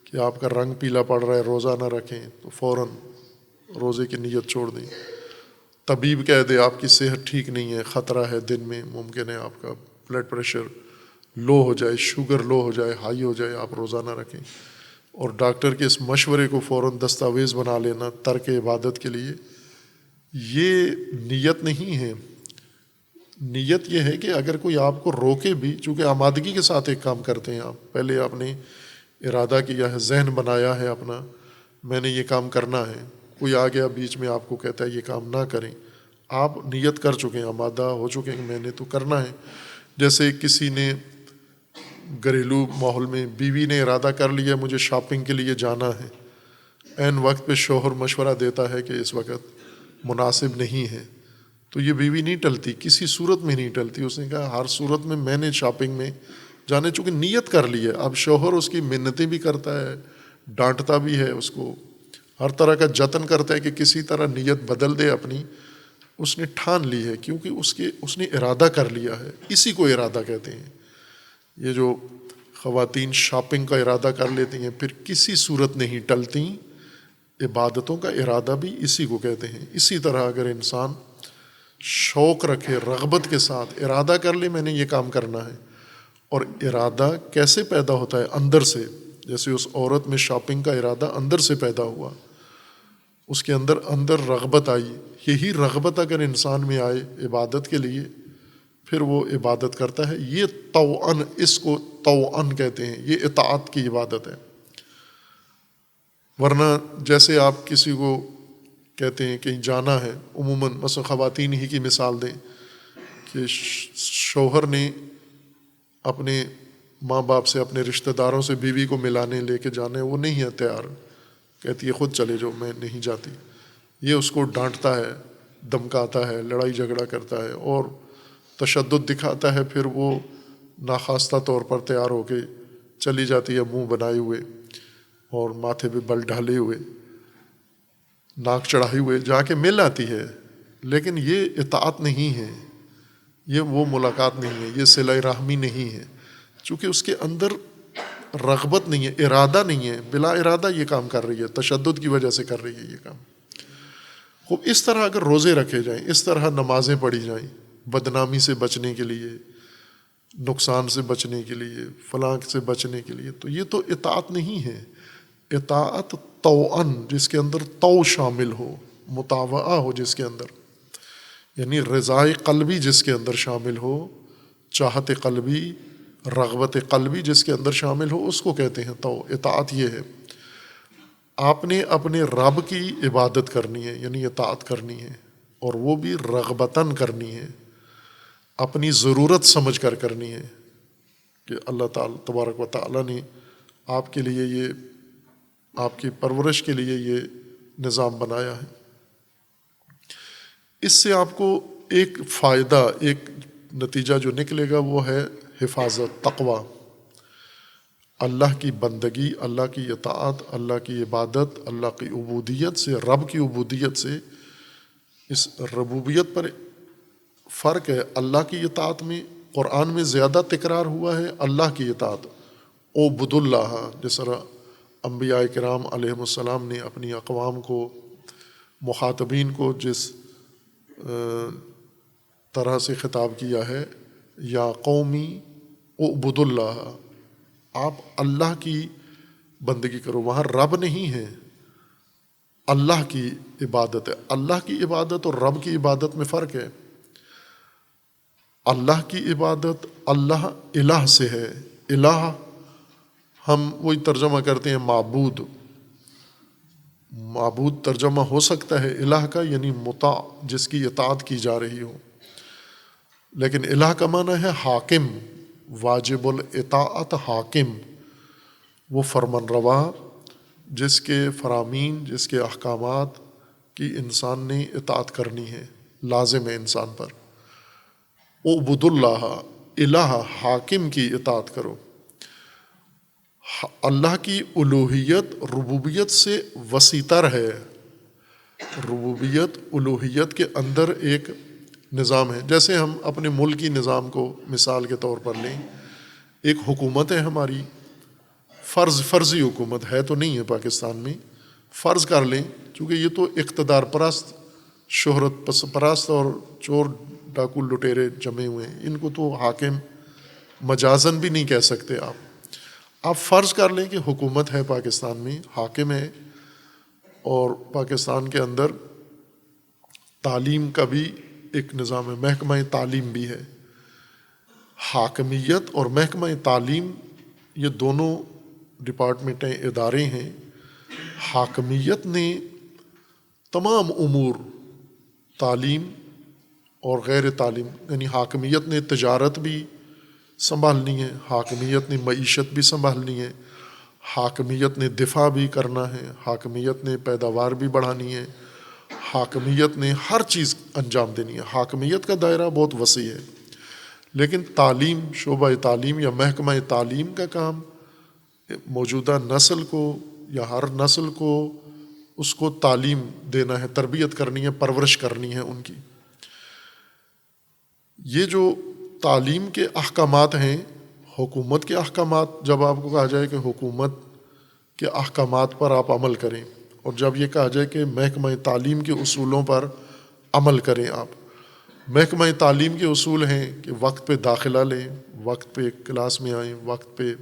کہ آپ کا رنگ پیلا پڑ رہا ہے، روزہ نہ رکھیں، تو فوراً روزے کی نیت چھوڑ دیں۔ طبیب کہہ دے آپ کی صحت ٹھیک نہیں ہے، خطرہ ہے، دن میں ممکن ہے آپ کا بلڈ پریشر لو ہو جائے، شوگر لو ہو جائے، ہائی ہو جائے، آپ روزہ نہ رکھیں، اور ڈاکٹر کے اس مشورے کو فوراً دستاویز بنا لینا ترک عبادت کے لیے، یہ نیت نہیں ہے، نیت یہ ہے کہ اگر کوئی آپ کو روکے بھی، چونکہ آمادگی کے ساتھ ایک کام کرتے ہیں آپ، پہلے آپ نے ارادہ کیا ہے، ذہن بنایا ہے اپنا، میں نے یہ کام کرنا ہے، کوئی آ گیا بیچ میں آپ کو کہتا ہے یہ کام نہ کریں، آپ نیت کر چکے ہیں، آمادہ ہو چکے ہیں کہ میں نے تو کرنا ہے. جیسے کسی نے گھریلو ماحول میں بیوی نے ارادہ کر لیا مجھے شاپنگ کے لیے جانا ہے، عین وقت پہ شوہر مشورہ دیتا ہے کہ اس وقت مناسب نہیں ہے، تو یہ بیوی نہیں ٹلتی، کسی صورت میں نہیں ٹلتی. اس نے کہا ہر صورت میں نے شاپنگ میں جانے، چونکہ نیت کر لی ہے. اب شوہر اس کی منتیں بھی کرتا ہے، ڈانٹتا بھی ہے، اس کو ہر طرح کا جتن کرتا ہے کہ کسی طرح نیت بدل دے اپنی. اس نے ٹھان لی ہے، کیونکہ اس نے ارادہ کر لیا ہے. اسی کو ارادہ کہتے ہیں. یہ جو خواتین شاپنگ کا ارادہ کر لیتی ہیں پھر کسی صورت نہیں ٹلتی، عبادتوں کا ارادہ بھی اسی کو کہتے ہیں. اسی طرح اگر انسان شوق رکھے، رغبت کے ساتھ ارادہ کر لے میں نے یہ کام کرنا ہے، اور ارادہ کیسے پیدا ہوتا ہے؟ اندر سے. جیسے اس عورت میں شاپنگ کا ارادہ اندر سے پیدا ہوا، اس کے اندر رغبت آئی. یہی رغبت اگر انسان میں آئے عبادت کے لیے، پھر وہ عبادت کرتا ہے. یہ طوعاً، اس کو طوعاً کہتے ہیں، یہ اطاعت کی عبادت ہے. ورنہ جیسے آپ کسی کو کہتے ہیں کہیں جانا ہے، عموماً مثلا خواتین ہی کی مثال دیں کہ شوہر نے اپنے ماں باپ سے، اپنے رشتہ داروں سے بیوی کو ملانے لے کے جانا ہے، وہ نہیں ہے تیار، کہتی ہے خود چلے جاؤ میں نہیں جاتی. یہ اس کو ڈانٹتا ہے، دمکاتا ہے، لڑائی جھگڑا کرتا ہے اور تشدد دکھاتا ہے. پھر وہ ناخواستہ طور پر تیار ہو کے چلی جاتی ہے، منہ بنائے ہوئے اور ماتھے پہ بل ڈھالے ہوئے، ناک چڑھائے ہوئے جا کے مل آتی ہے. لیکن یہ اطاعت نہیں ہے، یہ وہ ملاقات نہیں ہے، یہ صلہ رحمی نہیں ہے، چونکہ اس کے اندر رغبت نہیں ہے، ارادہ نہیں ہے. بلا ارادہ یہ کام کر رہی ہے، تشدد کی وجہ سے کر رہی ہے یہ کام. خوب اس طرح اگر روزے رکھے جائیں، اس طرح نمازیں پڑھی جائیں، بدنامی سے بچنے کے لیے، نقصان سے بچنے کے لیے، فلاں سے بچنے کے لیے، تو یہ تو اطاعت نہیں ہے. اطاعت طوعاً، جس کے اندر تو شامل ہو، مطاوعہ ہو جس کے اندر، یعنی رضائے قلبی جس کے اندر شامل ہو، چاہت قلبی، رغبت قلبی جس کے اندر شامل ہو، اس کو کہتے ہیں تو. اطاعت یہ ہے آپ نے اپنے رب کی عبادت کرنی ہے، یعنی اطاعت کرنی ہے، اور وہ بھی رغبتاً کرنی ہے، اپنی ضرورت سمجھ کر کرنی ہے کہ اللہ تعالیٰ تبارک و تعالیٰ نے آپ کے لیے یہ، آپ کی پرورش کے لیے یہ نظام بنایا ہے. اس سے آپ کو ایک فائدہ، ایک نتیجہ جو نکلے گا وہ ہے حفاظت، تقوی، اللہ کی بندگی، اللہ کی اطاعت، اللہ کی عبادت، اللہ کی عبودیت سے، رب کی عبودیت سے. اس ربوبیت پر فرق ہے. اللہ کی اطاعت میں قرآن میں زیادہ تکرار ہوا ہے اللہ کی اطاعت، عبد اللہ، جس طرح انبیاء کرام علیہم السلام نے اپنی اقوام کو، مخاطبین کو جس طرح سے خطاب کیا ہے، یا قومی اعبدوا اللہ، آپ اللہ کی بندگی کرو. وہاں رب نہیں ہے، اللہ کی عبادت ہے. اللہ کی عبادت اور رب کی عبادت میں فرق ہے. اللہ کی عبادت اللہ الہ سے ہے. الہ ہم وہی ترجمہ کرتے ہیں معبود. معبود ترجمہ ہو سکتا ہے الہ کا، یعنی مطاع، جس کی اطاعت کی جا رہی ہو. لیکن الہ کا معنی ہے حاکم، واجب الاطاعت حاکم، وہ فرمان روا جس کے فرامین، جس کے احکامات کی انسان نے اطاعت کرنی ہے، لازم ہے انسان پر. اعبد اللہ، الہ حاکم کی اطاعت کرو. اللہ کی الوہیت ربوبیت سے وسیع تر ہے. ربوبیت الوہیت کے اندر ایک نظام ہے. جیسے ہم اپنے ملکی نظام کو مثال کے طور پر لیں، ایک حکومت ہے ہماری، فرضی حکومت ہے تو نہیں ہے پاکستان میں، فرض کر لیں، چونکہ یہ تو اقتدار پرست، شہرت پرست اور چور ڈاکو لٹیرے جمے ہوئے ہیں، ان کو تو حاکم مجازن بھی نہیں کہہ سکتے. آپ فرض کر لیں کہ حکومت ہے پاکستان میں، حاکم ہے، اور پاکستان کے اندر تعلیم کا بھی ایک نظام ہے، محکمہ تعلیم بھی ہے۔ حاکمیت اور محکمہ تعلیم یہ دونوں ڈپارٹمنٹیں، ادارے ہیں۔ حاکمیت نے تمام امور، تعلیم اور غیر تعلیم، یعنی حاکمیت نے تجارت بھی سنبھالنی ہے، حاکمیت نے معیشت بھی سنبھالنی ہے، حاکمیت نے دفاع بھی کرنا ہے، حاکمیت نے پیداوار بھی بڑھانی ہے، حاکمیت نے ہر چیز انجام دینی ہے۔ حاکمیت کا دائرہ بہت وسیع ہے، لیکن تعلیم، شعبہ تعلیم یا محکمہ تعلیم کا کام موجودہ نسل کو یا ہر نسل کو اس کو تعلیم دینا ہے، تربیت کرنی ہے، پرورش کرنی ہے ان کی۔ یہ جو تعلیم کے احکامات ہیں، حکومت کے احکامات، جب آپ کو کہا جائے کہ حکومت کے احکامات پر آپ عمل کریں، اور جب یہ کہا جائے کہ محکمہ تعلیم کے اصولوں پر عمل کریں آپ۔ محکمہ تعلیم کے اصول ہیں کہ وقت پہ داخلہ لیں، وقت پہ کلاس میں آئیں، وقت پہ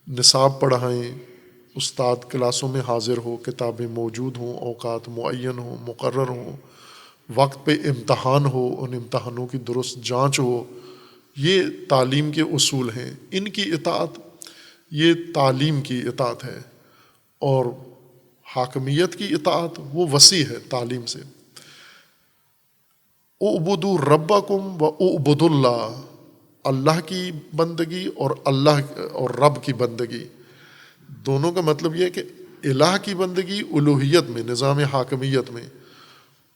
نصاب پڑھائیں، استاد کلاسوں میں حاضر ہو، کتابیں موجود ہوں، اوقات معین ہوں، مقرر ہوں، وقت پہ امتحان ہو، ان امتحانوں کی درست جانچ ہو۔ یہ تعلیم کے اصول ہیں، ان کی اطاعت یہ تعلیم کی اطاعت ہے، اور حاکمیت کی اطاعت وہ وسیع ہے تعلیم سے۔ اعبدوا ربکم و اعبدوا اللہ، اللہ کی بندگی اور اللہ اور رب کی بندگی، دونوں کا مطلب یہ ہے کہ الہ کی بندگی الوہیت میں، نظام حاکمیت میں،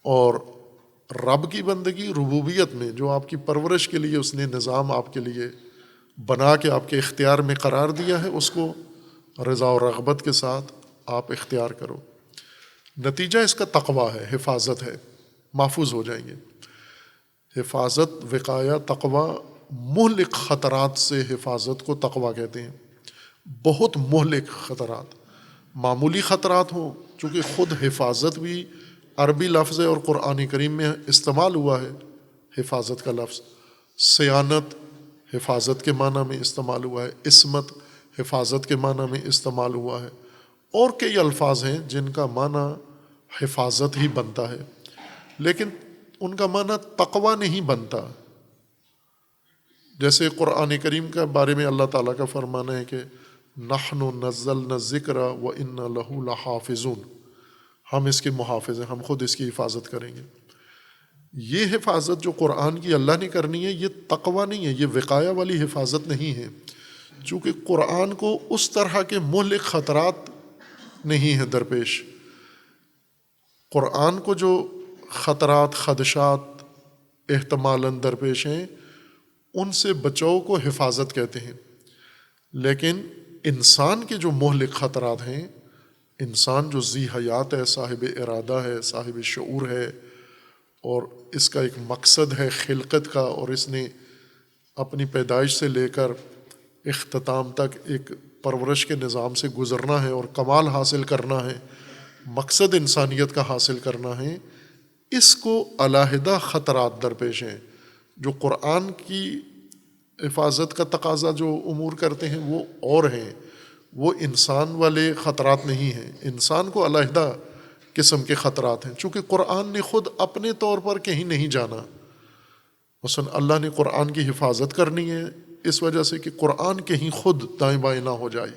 اور رب کی بندگی ربوبیت میں، جو آپ کی پرورش کے لیے اس نے نظام آپ کے لیے بنا کے آپ کے اختیار میں قرار دیا ہے، اس کو رضا و رغبت کے ساتھ آپ اختیار کرو۔ نتیجہ اس کا تقویٰ ہے، حفاظت ہے، محفوظ ہو جائیں گے۔ حفاظت، وقایہ، تقویٰ، مہلک خطرات سے حفاظت کو تقویٰ کہتے ہیں۔ بہت مہلک خطرات، معمولی خطرات ہوں، چونکہ خود حفاظت بھی عربی لفظ ہے اور قرآن کریم میں استعمال ہوا ہے حفاظت کا لفظ۔ سیانت حفاظت کے معنی میں استعمال ہوا ہے، عصمت حفاظت کے معنی میں استعمال ہوا ہے، اور کئی الفاظ ہیں جن کا معنی حفاظت ہی بنتا ہے، لیکن ان کا معنی تقویٰ نہیں بنتا۔ جیسے قرآن کریم کے بارے میں اللہ تعالیٰ کا فرمانا ہے کہ نحن نزلنا الذکر وإنا لہ لحافظون، ہم اس کے محافظ ہیں، ہم خود اس کی حفاظت کریں گے۔ یہ حفاظت جو قرآن کی اللہ نے کرنی ہے، یہ تقویٰ نہیں ہے، یہ وقایہ والی حفاظت نہیں ہے، چونکہ قرآن کو اس طرح کے مہلک خطرات نہیں ہیں درپیش۔ قرآن کو جو خطرات، خدشات احتمالاً درپیش ہیں، ان سے بچاؤ کو حفاظت کہتے ہیں، لیکن انسان کے جو مہلک خطرات ہیں، انسان جو ذی حیات ہے، صاحب ارادہ ہے، صاحب شعور ہے، اور اس کا ایک مقصد ہے خلقت کا، اور اس نے اپنی پیدائش سے لے کر اختتام تک ایک پرورش کے نظام سے گزرنا ہے اور کمال حاصل کرنا ہے، مقصد انسانیت کا حاصل کرنا ہے، اس کو علیحدہ خطرات درپیش ہیں۔ جو قرآن کی حفاظت کا تقاضا جو امور کرتے ہیں وہ اور ہیں، وہ انسان والے خطرات نہیں ہیں، انسان کو علیحدہ قسم کے خطرات ہیں، چونکہ قرآن نے خود اپنے طور پر کہیں نہیں جانا۔ مثلا اللہ نے قرآن کی حفاظت کرنی ہے اس وجہ سے کہ قرآن کہیں خود دائیں بائیں نہ ہو جائے،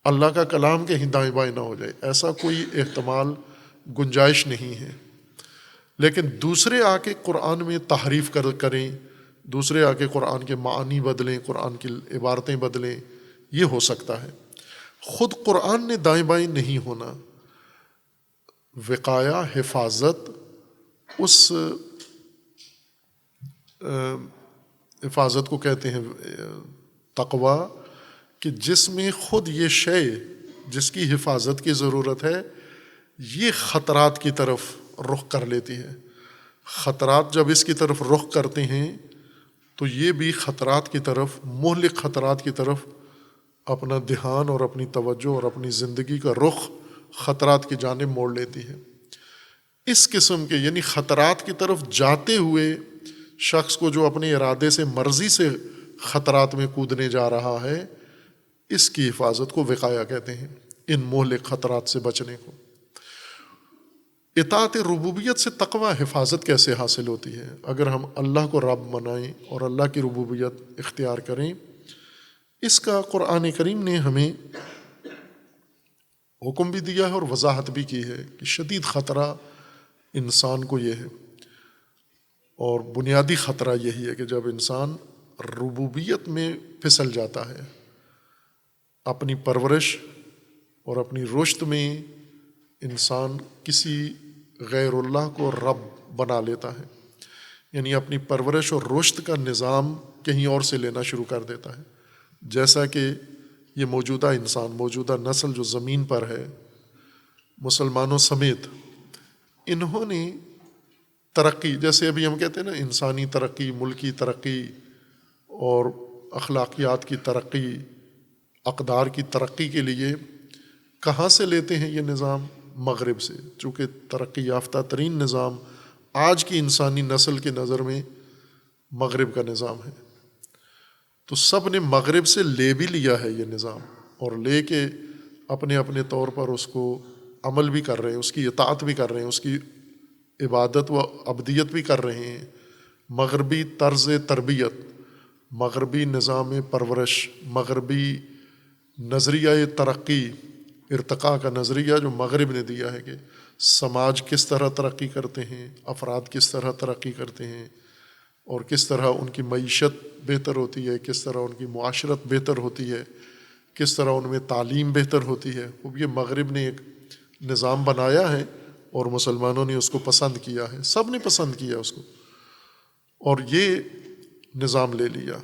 اللہ کا کلام کہیں دائیں بائیں نہ ہو جائے، ایسا کوئی احتمال، گنجائش نہیں ہے۔ لیکن دوسرے آ کے قرآن میں تحریف کریں، دوسرے آ کے قرآن کے معنی بدلیں، قرآن کی عبارتیں بدلیں، یہ ہو سکتا ہے۔ خود قرآن نے دائیں بائیں نہیں ہونا۔ وقایہ، حفاظت، اس حفاظت کو کہتے ہیں تقویٰ، کہ جس میں خود یہ شے جس کی حفاظت کی ضرورت ہے یہ خطرات کی طرف رخ کر لیتی ہے۔ خطرات جب اس کی طرف رخ کرتے ہیں تو یہ بھی خطرات کی طرف، مہلک خطرات کی طرف اپنا دھیان اور اپنی توجہ اور اپنی زندگی کا رخ خطرات کی جانب موڑ لیتی ہے۔ اس قسم کے یعنی خطرات کی طرف جاتے ہوئے شخص کو جو اپنے ارادے سے، مرضی سے خطرات میں کودنے جا رہا ہے، اس کی حفاظت کو وقایہ کہتے ہیں، ان مہلک خطرات سے بچنے کو۔ اطاعت ربوبیت سے تقوی حفاظت کیسے حاصل ہوتی ہے؟ اگر ہم اللہ کو رب منائیں اور اللہ کی ربوبیت اختیار کریں، اس کا قرآن کریم نے ہمیں حکم بھی دیا ہے اور وضاحت بھی کی ہے کہ شدید خطرہ انسان کو یہ ہے، اور بنیادی خطرہ یہی ہے کہ جب انسان ربوبیت میں پھسل جاتا ہے، اپنی پرورش اور اپنی رشد میں انسان کسی غیر اللہ کو رب بنا لیتا ہے، یعنی اپنی پرورش اور رشد کا نظام کہیں اور سے لینا شروع کر دیتا ہے، جیسا کہ یہ موجودہ انسان، موجودہ نسل جو زمین پر ہے مسلمانوں سمیت، انہوں نے ترقی، جیسے ابھی ہم کہتے ہیں نا انسانی ترقی، ملکی ترقی اور اخلاقیات کی ترقی، اقدار کی ترقی کے لیے کہاں سے لیتے ہیں یہ نظام؟ مغرب سے، چونکہ ترقی یافتہ ترین نظام آج کی انسانی نسل کے نظر میں مغرب کا نظام ہے، تو سب نے مغرب سے لے بھی لیا ہے یہ نظام، اور لے کے اپنے اپنے طور پر اس کو عمل بھی کر رہے ہیں، اس کی اطاعت بھی کر رہے ہیں، اس کی عبادت و عبدیت بھی کر رہے ہیں۔ مغربی طرز تربیت، مغربی نظام پرورش، مغربی نظریہ ترقی، ارتقاء کا نظریہ جو مغرب نے دیا ہے کہ سماج کس طرح ترقی کرتے ہیں، افراد کس طرح ترقی کرتے ہیں، اور کس طرح ان کی معیشت بہتر ہوتی ہے، کس طرح ان کی معاشرت بہتر ہوتی ہے، کس طرح ان میں تعلیم بہتر ہوتی ہے، وہ یہ مغرب نے ایک نظام بنایا ہے اور مسلمانوں نے اس کو پسند کیا ہے، سب نے پسند کیا اس کو اور یہ نظام لے لیا۔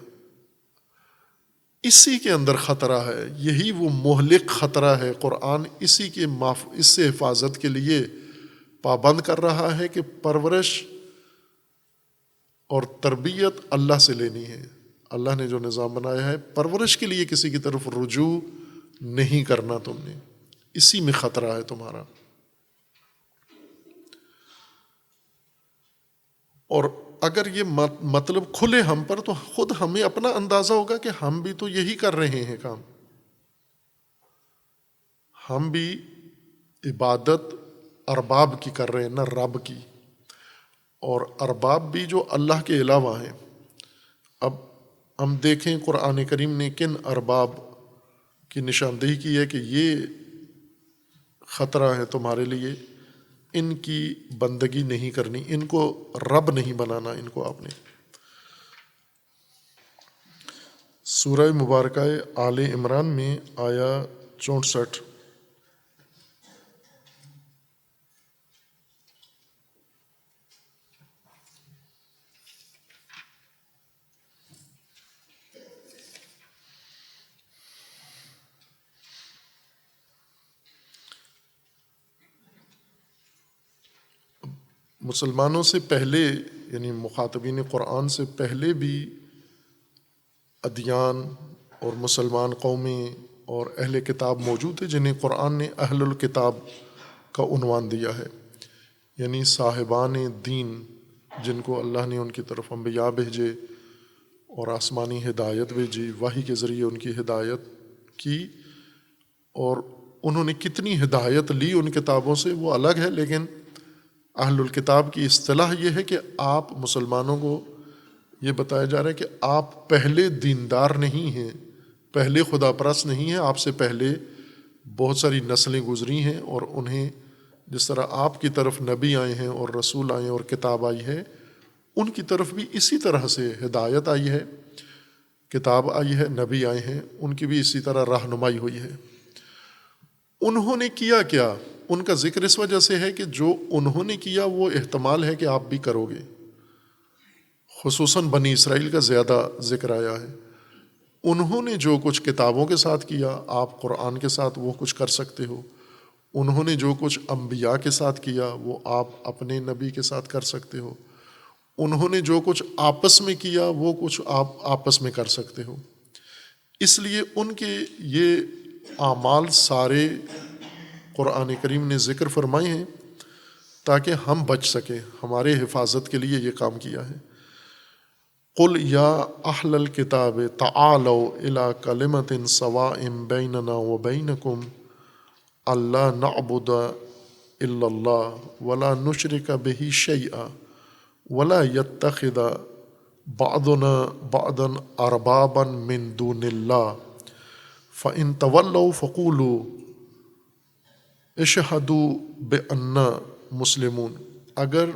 اسی کے اندر خطرہ ہے، یہی وہ مہلک خطرہ ہے۔ قرآن اسی کے اس سے حفاظت کے لیے پابند کر رہا ہے کہ پرورش اور تربیت اللہ سے لینی ہے۔ اللہ نے جو نظام بنایا ہے، پرورش کے لیے کسی کی طرف رجوع نہیں کرنا تم نے، اسی میں خطرہ ہے تمہارا۔ اور اگر یہ مطلب کھلے ہم پر، تو خود ہمیں اپنا اندازہ ہوگا کہ ہم بھی تو یہی کر رہے ہیں کام، ہم بھی عبادت ارباب کی کر رہے ہیں، نہ رب کی، اور ارباب بھی جو اللہ کے علاوہ ہیں۔ اب ہم دیکھیں قرآن کریم نے کن ارباب کی نشاندہی کی ہے کہ یہ خطرہ ہے تمہارے لیے، ان کی بندگی نہیں کرنی، ان کو رب نہیں بنانا، ان کو آپ نے۔ سورہ مبارکہ آل عمران میں آیا 64، مسلمانوں سے پہلے، یعنی مخاطبین قرآن سے پہلے بھی ادیان اور مسلمان قومیں اور اہل کتاب موجود ہیں جنہیں قرآن نے اہل الکتاب کا عنوان دیا ہے، یعنی صاحبان دین، جن کو اللہ نے ان کی طرف انبیاء بھیجے اور آسمانی ہدایت بھیجی، وحی کے ذریعے ان کی ہدایت کی، اور انہوں نے کتنی ہدایت لی ان کتابوں سے وہ الگ ہے، لیکن اہل الکتاب کی اصطلاح یہ ہے کہ آپ مسلمانوں کو یہ بتایا جا رہا ہے کہ آپ پہلے دیندار نہیں ہیں، پہلے خدا پرست نہیں ہیں، آپ سے پہلے بہت ساری نسلیں گزری ہیں، اور انہیں جس طرح آپ کی طرف نبی آئے ہیں اور رسول آئے ہیں اور کتاب آئی ہے، ان کی طرف بھی اسی طرح سے ہدایت آئی ہے، کتاب آئی ہے، نبی آئے ہیں، ان کی بھی اسی طرح رہنمائی ہوئی ہے۔ انہوں نے کیا کیا؟ ان کا ذکر اس وجہ سے ہے کہ جو انہوں نے کیا وہ احتمال ہے کہ آپ بھی کرو گے، خصوصاً بنی اسرائیل کا زیادہ ذکر آیا ہے۔ انہوں نے جو کچھ کتابوں کے ساتھ کیا، آپ قرآن کے ساتھ وہ کچھ کر سکتے ہو۔ انہوں نے جو کچھ انبیاء کے ساتھ کیا وہ آپ اپنے نبی کے ساتھ کر سکتے ہو۔ انہوں نے جو کچھ آپس میں کیا وہ کچھ آپ آپس میں کر سکتے ہو۔ اس لیے ان کے یہ اعمال سارے قرآن کریم نے ذکر فرمائے ہیں تاکہ ہم بچ سکیں، ہمارے حفاظت کے لیے یہ کام کیا ہے۔ قل یا اہل الکتاب تعالوا الی کلمۃ سواء بیننا وبینکم الا نعبد الا اللہ ولا نشرک بہ شیئا ولا یتخذ بعضنا بعضا اربابا من دون اللہ فإن تولوا فقولوا اشہدوا بأننا مسلمون۔ اگر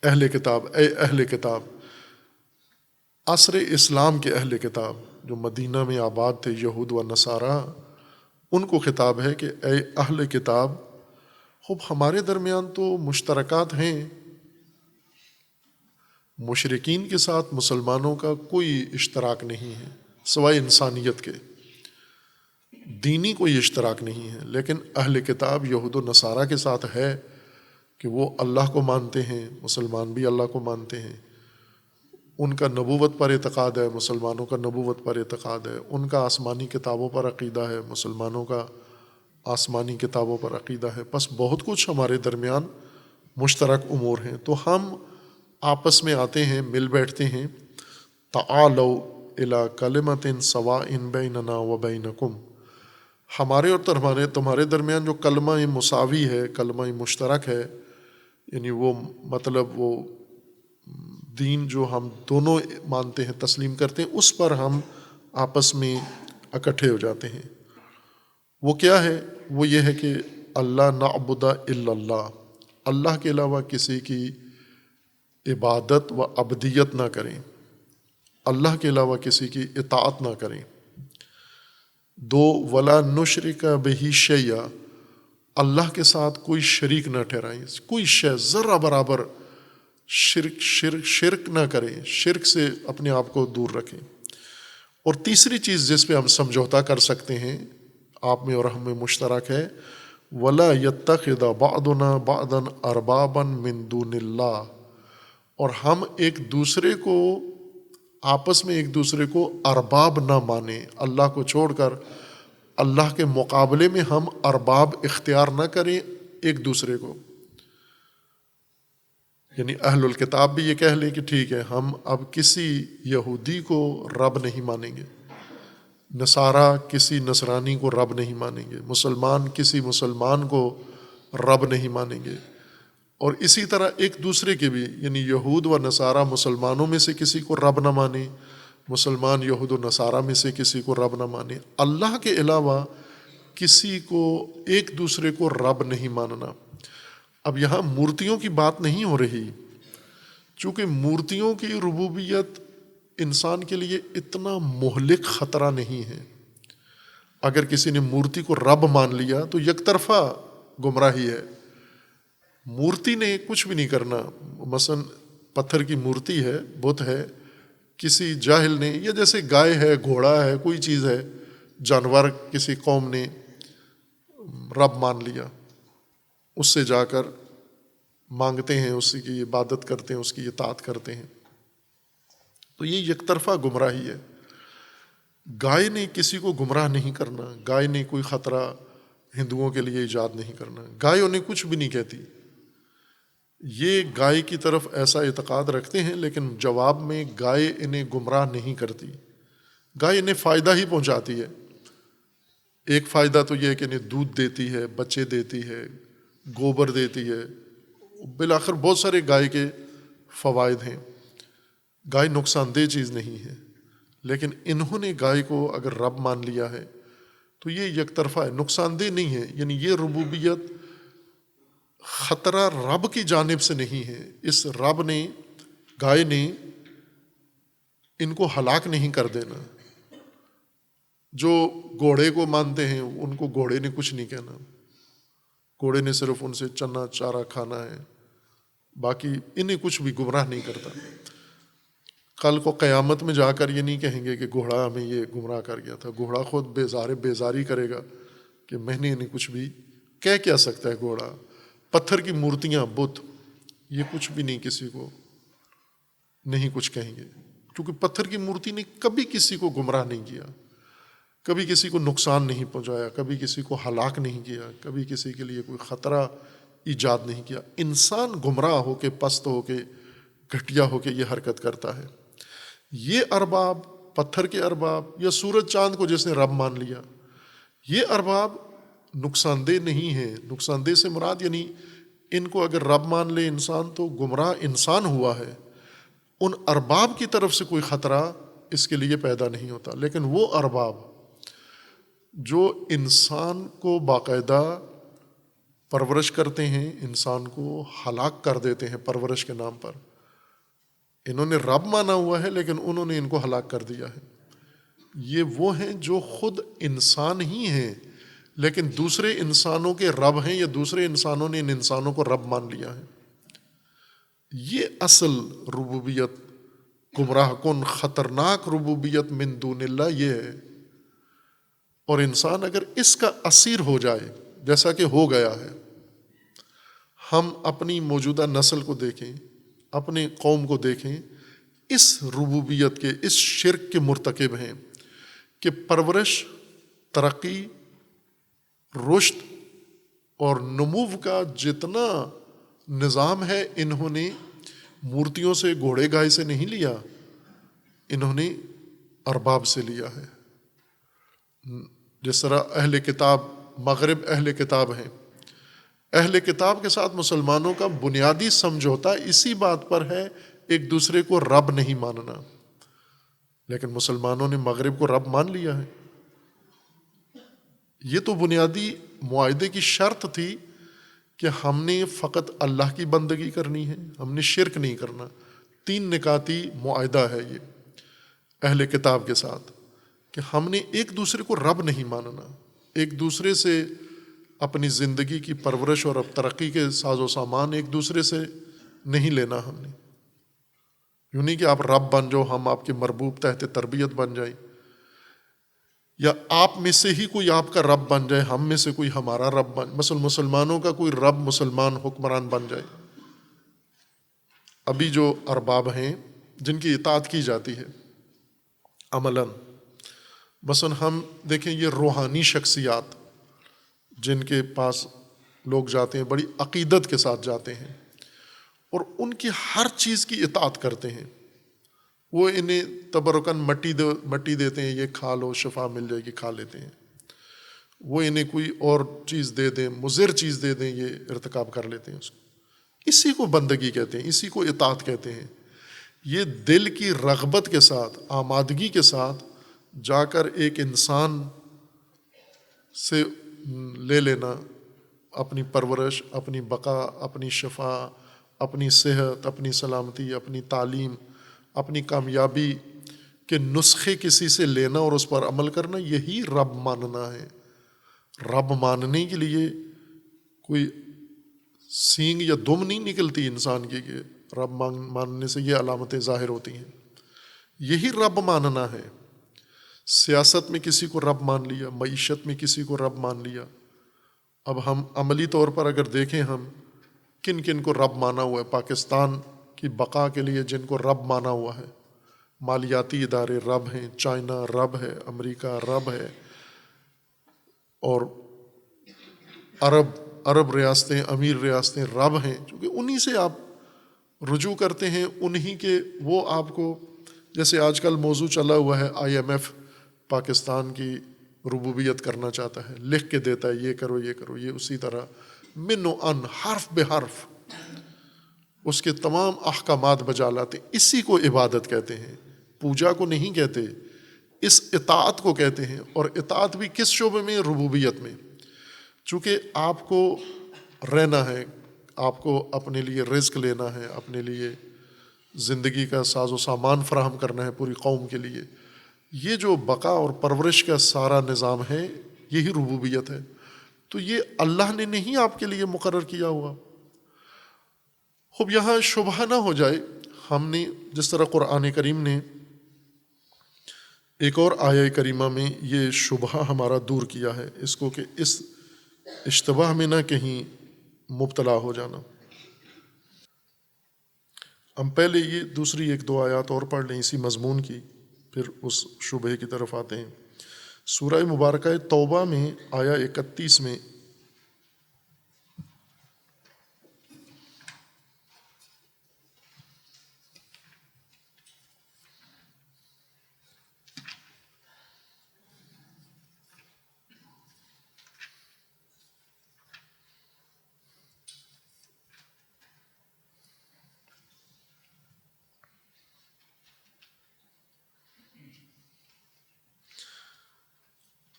اہل کتاب، اے اہل کتاب، عصر اسلام کے اہل کتاب جو مدینہ میں آباد تھے، یہود و نصارہ، ان کو خطاب ہے کہ اے اہل کتاب، خوب ہمارے درمیان تو مشترکات ہیں، مشرکین کے ساتھ مسلمانوں کا کوئی اشتراک نہیں ہے سوائے انسانیت کے، دینی کوئی اشتراک نہیں ہے، لیکن اہل کتاب یہود و نصارہ کے ساتھ ہے کہ وہ اللہ کو مانتے ہیں، مسلمان بھی اللہ کو مانتے ہیں، ان کا نبوت پر اعتقاد ہے، مسلمانوں کا نبوت پر اعتقاد ہے، ان کا آسمانی کتابوں پر عقیدہ ہے، مسلمانوں کا آسمانی کتابوں پر عقیدہ ہے، بس بہت کچھ ہمارے درمیان مشترک امور ہیں، تو ہم آپس میں آتے ہیں، مل بیٹھتے ہیں، تعالوا الی کلمۃ سواء بیننا و بینکم، ہمارے اور تمہارے درمیان جو کلمہ مساوی ہے، کلمہ مشترک ہے، یعنی وہ مطلب وہ دین جو ہم دونوں مانتے ہیں، تسلیم کرتے ہیں، اس پر ہم آپس میں اکٹھے ہو جاتے ہیں۔ وہ کیا ہے؟ وہ یہ ہے کہ اللہ نعبد الا اللہ، اللہ کے علاوہ کسی کی عبادت و عبدیت نہ کریں، اللہ کے علاوہ کسی کی اطاعت نہ کریں۔ دو، ولا نشرک بہ شیئا، اللہ کے ساتھ کوئی شریک نہ ٹھہرائیں، کوئی شے ذرہ برابر شرک نہ کریں، شرک سے اپنے آپ کو دور رکھیں۔ اور تیسری چیز جس پہ ہم سمجھوتا کر سکتے ہیں، آپ میں اور ہم میں مشترک ہے، ولا یتخذ بعضنا بعضا اربابا من دون اللہ، اور ہم ایک دوسرے کو آپس میں ایک دوسرے کو ارباب نہ مانیں، اللہ کو چھوڑ کر اللہ کے مقابلے میں ہم ارباب اختیار نہ کریں ایک دوسرے کو۔ یعنی اہل الکتاب بھی یہ کہہ لیں کہ ٹھیک ہے، ہم اب کسی یہودی کو رب نہیں مانیں گے، نصارہ کسی نصرانی کو رب نہیں مانیں گے، مسلمان کسی مسلمان کو رب نہیں مانیں گے، اور اسی طرح ایک دوسرے کے بھی، یعنی یہود و نصارہ مسلمانوں میں سے کسی کو رب نہ مانیں، مسلمان یہود و نصارہ میں سے کسی کو رب نہ مانیں، اللہ کے علاوہ کسی کو ایک دوسرے کو رب نہیں ماننا۔ اب یہاں مورتیوں کی بات نہیں ہو رہی، چونکہ مورتیوں کی ربوبیت انسان کے لیے اتنا مہلک خطرہ نہیں ہے۔ اگر کسی نے مورتی کو رب مان لیا تو یک طرفہ گمراہی ہے، مورتی نے کچھ بھی نہیں کرنا۔ مثلا پتھر کی مورتی ہے، بت ہے، کسی جاہل نے، یا جیسے گائے ہے، گھوڑا ہے، کوئی چیز ہے، جانور کسی قوم نے رب مان لیا، اس سے جا کر مانگتے ہیں، اس کی عبادت کرتے ہیں، اس کی اطاعت کرتے ہیں، تو یہ یک طرفہ گمراہی ہے۔ گائے نے کسی کو گمراہ نہیں کرنا، گائے نے کوئی خطرہ ہندوؤں کے لیے ایجاد نہیں کرنا، گائے انہیں کچھ بھی نہیں کہتی۔ یہ گائے کی طرف ایسا اعتقاد رکھتے ہیں، لیکن جواب میں گائے انہیں گمراہ نہیں کرتی، گائے انہیں فائدہ ہی پہنچاتی ہے۔ ایک فائدہ تو یہ ہے کہ انہیں دودھ دیتی ہے، بچے دیتی ہے، گوبر دیتی ہے، بالآخر بہت سارے گائے کے فوائد ہیں، گائے نقصان دہ چیز نہیں ہے، لیکن انہوں نے گائے کو اگر رب مان لیا ہے تو یہ یک طرفہ ہے، نقصان دہ نہیں ہے۔ یعنی یہ ربوبیت خطرہ رب کی جانب سے نہیں ہے، اس رب نے، گائے نے ان کو ہلاک نہیں کر دینا۔ جو گھوڑے کو مانتے ہیں ان کو گھوڑے نے کچھ نہیں کہنا، گھوڑے نے صرف ان سے چنا چارہ کھانا ہے، باقی انہیں کچھ بھی گمراہ نہیں کرتا۔ کل کو قیامت میں جا کر یہ نہیں کہیں گے کہ گھوڑا ہمیں یہ گمراہ کر گیا تھا، گھوڑا خود بیزاری کرے گا کہ میں نے انہیں کچھ بھی کہہ کیا سکتا ہے گھوڑا۔ پتھر کی مورتیاں، بت، یہ کچھ بھی نہیں، کسی کو نہیں کچھ کہیں گے، کیونکہ پتھر کی مورتی نے کبھی کسی کو گمراہ نہیں کیا، کبھی کسی کو نقصان نہیں پہنچایا، کبھی کسی کو ہلاک نہیں کیا، کبھی کسی کے لیے کوئی خطرہ ایجاد نہیں کیا۔ انسان گمراہ ہو کے، پست ہو کے، گھٹیا ہو کے یہ حرکت کرتا ہے۔ یہ ارباب، پتھر کے ارباب، یا سورج چاند کو جس نے رب مان لیا، یہ ارباب نقصان دہ نہیں ہے. نقصان دہ سے مراد یعنی ان کو اگر رب مان لے انسان تو گمراہ انسان ہوا ہے. ان ارباب کی طرف سے کوئی خطرہ اس کے لیے پیدا نہیں ہوتا. لیکن وہ ارباب جو انسان کو باقاعدہ پرورش کرتے ہیں، انسان کو ہلاک کر دیتے ہیں پرورش کے نام پر، انہوں نے رب مانا ہوا ہے لیکن انہوں نے ان کو ہلاک کر دیا ہے. یہ وہ ہیں جو خود انسان ہی ہیں لیکن دوسرے انسانوں کے رب ہیں، یا دوسرے انسانوں نے ان انسانوں کو رب مان لیا ہے. یہ اصل ربوبیت، گمراہ کن خطرناک ربوبیت من دون اللہ یہ ہے. اور انسان اگر اس کا اسیر ہو جائے جیسا کہ ہو گیا ہے، ہم اپنی موجودہ نسل کو دیکھیں، اپنے قوم کو دیکھیں، اس ربوبیت کے، اس شرک کے مرتکب ہیں کہ پرورش، ترقی، رشد اور نمو کا جتنا نظام ہے انہوں نے مورتیوں سے، گھوڑے گائے سے نہیں لیا، انہوں نے ارباب سے لیا ہے. جس طرح اہل کتاب، مغرب اہل کتاب ہیں، اہل کتاب کے ساتھ مسلمانوں کا بنیادی سمجھوتا اسی بات پر ہے ایک دوسرے کو رب نہیں ماننا. لیکن مسلمانوں نے مغرب کو رب مان لیا ہے. یہ تو بنیادی معاہدے کی شرط تھی کہ ہم نے فقط اللہ کی بندگی کرنی ہے، ہم نے شرک نہیں کرنا. 3 نکاتی معاہدہ ہے یہ اہل کتاب کے ساتھ، کہ ہم نے ایک دوسرے کو رب نہیں ماننا، ایک دوسرے سے اپنی زندگی کی پرورش اور ترقی کے ساز و سامان ایک دوسرے سے نہیں لینا. ہم نے یوں نہیں کہ آپ رب بن جاؤ، ہم آپ کے مربوب تحت تربیت بن جائیں، یا آپ میں سے ہی کوئی آپ کا رب بن جائے، ہم میں سے کوئی ہمارا رب بن، مثلا مسلمانوں کا کوئی رب مسلمان حکمران بن جائے. ابھی جو ارباب ہیں جن کی اطاعت کی جاتی ہے عملاً، مثلا ہم دیکھیں یہ روحانی شخصیات جن کے پاس لوگ جاتے ہیں، بڑی عقیدت کے ساتھ جاتے ہیں اور ان کی ہر چیز کی اطاعت کرتے ہیں. وہ انہیں تبرکاً مٹی دیتے ہیں، یہ کھا لو شفا مل جائے گی، کھا لیتے ہیں. وہ انہیں کوئی اور چیز دے دیں، مضر چیز دے دیں، یہ ارتکاب کر لیتے ہیں اس کو. اسی کو بندگی کہتے ہیں، اسی کو اطاعت کہتے ہیں. یہ دل کی رغبت کے ساتھ، آمادگی کے ساتھ جا کر ایک انسان سے لے لینا اپنی پرورش، اپنی بقا، اپنی شفا، اپنی صحت، اپنی سلامتی، اپنی تعلیم، اپنی کامیابی کے نسخے کسی سے لینا اور اس پر عمل کرنا، یہی رب ماننا ہے. رب ماننے کے لیے کوئی سینگ یا دم نہیں نکلتی انسان کی کہ رب ماننے سے یہ علامتیں ظاہر ہوتی ہیں. یہی رب ماننا ہے. سیاست میں کسی کو رب مان لیا، معیشت میں کسی کو رب مان لیا. اب ہم عملی طور پر اگر دیکھیں ہم کن کن کو رب مانا ہوا ہے. پاکستان کی بقا کے لیے جن کو رب مانا ہوا ہے، مالیاتی ادارے رب ہیں، چائنا رب ہے، امریکہ رب ہے، اور عرب ریاستیں، امیر ریاستیں رب ہیں، چونکہ انہی سے آپ رجوع کرتے ہیں، انہی کے وہ آپ کو، جیسے آج کل موضوع چلا ہوا ہے IMF پاکستان کی ربوبیت کرنا چاہتا ہے، لکھ کے دیتا ہے یہ کرو یہ کرو، یہ اسی طرح من و ان حرف بے حرف اس کے تمام احکامات بجا لاتے. اسی کو عبادت کہتے ہیں، پوجا کو نہیں کہتے، اس اطاعت کو کہتے ہیں. اور اطاعت بھی کس شعبے میں؟ ربوبیت میں. چونکہ آپ کو رہنا ہے، آپ کو اپنے لیے رزق لینا ہے، اپنے لیے زندگی کا ساز و سامان فراہم کرنا ہے پوری قوم کے لیے. یہ جو بقا اور پرورش کا سارا نظام ہے یہی ربوبیت ہے. تو یہ اللہ نے نہیں آپ کے لیے مقرر کیا ہوا. خوب یہاں شبہ نہ ہو جائے، ہم نے جس طرح قرآن کریم نے ایک اور آیہ کریمہ میں یہ شبہ ہمارا دور کیا ہے، اس کو کہ اس اشتباہ میں نہ کہیں مبتلا ہو جانا. ہم پہلے یہ دوسری 1-2 آیات اور پڑھ لیں اسی مضمون کی، پھر اس شبہ کی طرف آتے ہیں. سورہ مبارکہ توبہ میں آیہ 31 میں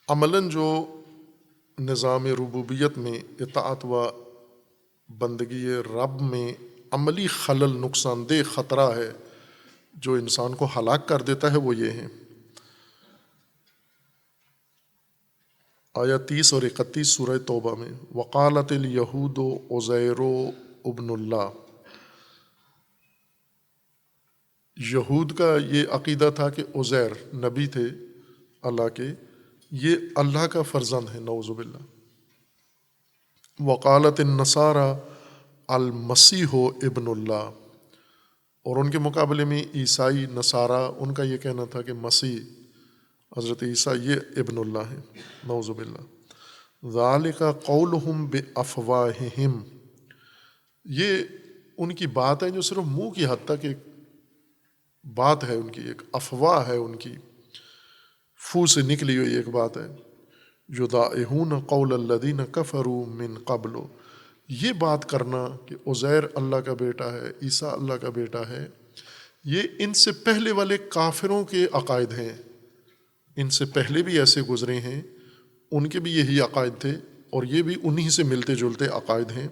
عملاً جو نظام ربوبیت میں اطاعت و بندگی رب میں عملی خلل، نقصان دہ خطرہ ہے جو انسان کو ہلاک کر دیتا ہے، وہ یہ ہیں۔ آیت 30 اور 31 سورہ توبہ میں، وقالت الیہود عزیر ابن اللہ۔ یہود کا یہ عقیدہ تھا کہ عزیر نبی تھے اللہ کے، یہ اللہ کا فرزند ہے، نعوذ باللہ۔ وقالت النصارى المسیح ابن اللہ، اور ان کے مقابلے میں عیسائی نصارہ، ان کا یہ کہنا تھا کہ مسیح حضرت عیسیٰ یہ ابن اللہ ہے، نعوذ باللہ۔ ذالک قولہم بافواہہم، یہ ان کی بات ہے جو صرف منہ کی حد تک ایک بات ہے، ان کی ایک افواہ ہے، ان کی فو سے نکلی ہوئی ایک بات ہے۔ یضاعفون قول الذین کفروا من قبل، یہ بات کرنا کہ عزیر اللہ کا بیٹا ہے، عیسیٰ اللہ کا بیٹا ہے، یہ ان سے پہلے والے کافروں کے عقائد ہیں۔ ان سے پہلے بھی ایسے گزرے ہیں، ان کے بھی یہی عقائد تھے، اور یہ بھی انہی سے ملتے جلتے عقائد ہیں۔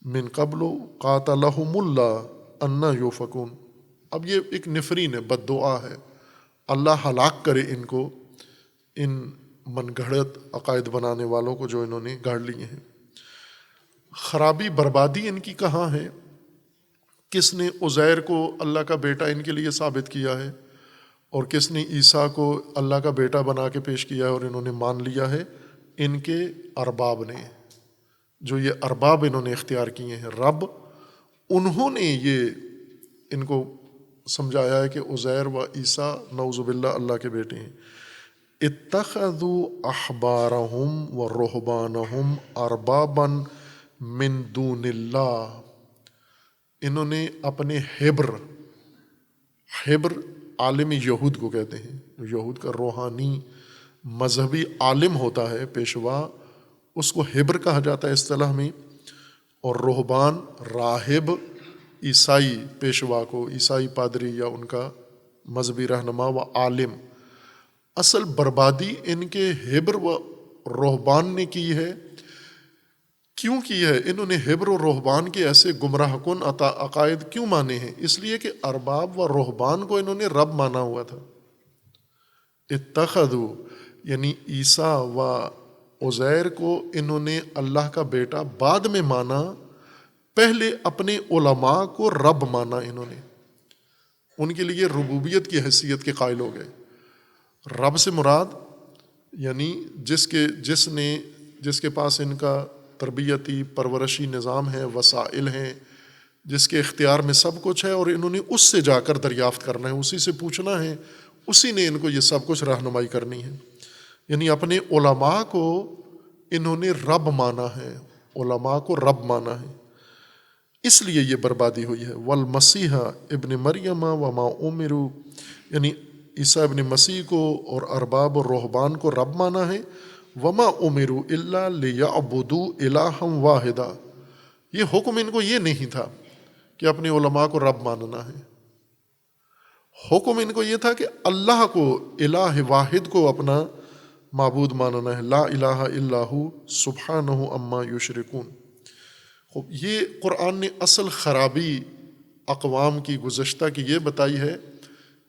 من قبل قاتلہم اللہ انا یوفکون، اب یہ ایک نفرین ہے، بد دعا ہے، اللہ ہلاک کرے ان کو، ان من گھڑت عقائد بنانے والوں کو جو انہوں نے گھڑ لیے ہیں۔ خرابی بربادی ان کی کہاں ہے؟ کس نے عزیر کو اللہ کا بیٹا ان کے لیے ثابت کیا ہے، اور کس نے عیسیٰ کو اللہ کا بیٹا بنا کے پیش کیا ہے اور انہوں نے مان لیا ہے؟ ان کے ارباب نے، جو یہ ارباب انہوں نے اختیار کیے ہیں، رب، انہوں نے یہ ان کو سمجھایا ہے کہ عزیر و عیسیٰ نعوذ باللہ اللہ کے بیٹے ہیں۔ اتخذوا احبارہم و رہبانہم اربابا من دون اللہ، انہوں نے اپنے حبر عالم یہود کو کہتے ہیں، یہود کا روحانی مذہبی عالم ہوتا ہے، پیشوا، اس کو حبر کہا جاتا ہے اصطلاح میں، اور رہبان راہب عیسائی پیشوا کو، عیسائی پادری یا ان کا مذہبی رہنما و عالم۔ اصل بربادی ان کے حبر و رہبان نے کی ہے۔ کیوں کی ہے؟ انہوں نے حبر و رہبان کے ایسے گمراہ کن عقائد کیوں مانے ہیں؟ اس لیے کہ ارباب و رہبان کو انہوں نے رب مانا ہوا تھا۔ اتخذوا یعنی عیسیٰ و عزیر کو انہوں نے اللہ کا بیٹا بعد میں مانا، پہلے اپنے علماء کو رب مانا انہوں نے، ان کے لیے ربوبیت کی حیثیت کے قائل ہو گئے۔ رب سے مراد یعنی جس کے پاس ان کا تربیتی پرورشی نظام ہے، وسائل ہیں، جس کے اختیار میں سب کچھ ہے، اور انہوں نے اس سے جا کر دریافت کرنا ہے، اسی سے پوچھنا ہے، اسی نے ان کو یہ سب کچھ رہنمائی کرنی ہے۔ یعنی اپنے علماء کو انہوں نے رب مانا ہے، علماء کو رب مانا ہے، اس لیے یہ بربادی ہوئی ہے۔ والمسیح ابن مریم وما امروا، یعنی عیسیٰ ابن مسیح کو اور ارباب اور رہبان کو رب مانا ہے۔ وما امروا الا لیعبدوا الہا واحدا، یہ حکم ان کو یہ نہیں تھا کہ اپنے علماء کو رب ماننا ہے، حکم ان کو یہ تھا کہ اللہ کو، الہ واحد کو اپنا معبود ماننا ہے۔ لا الہ الا ہو سبحانہ عما یشرکون۔ یہ قرآن نے اصل خرابی اقوام کی گزشتہ کی یہ بتائی ہے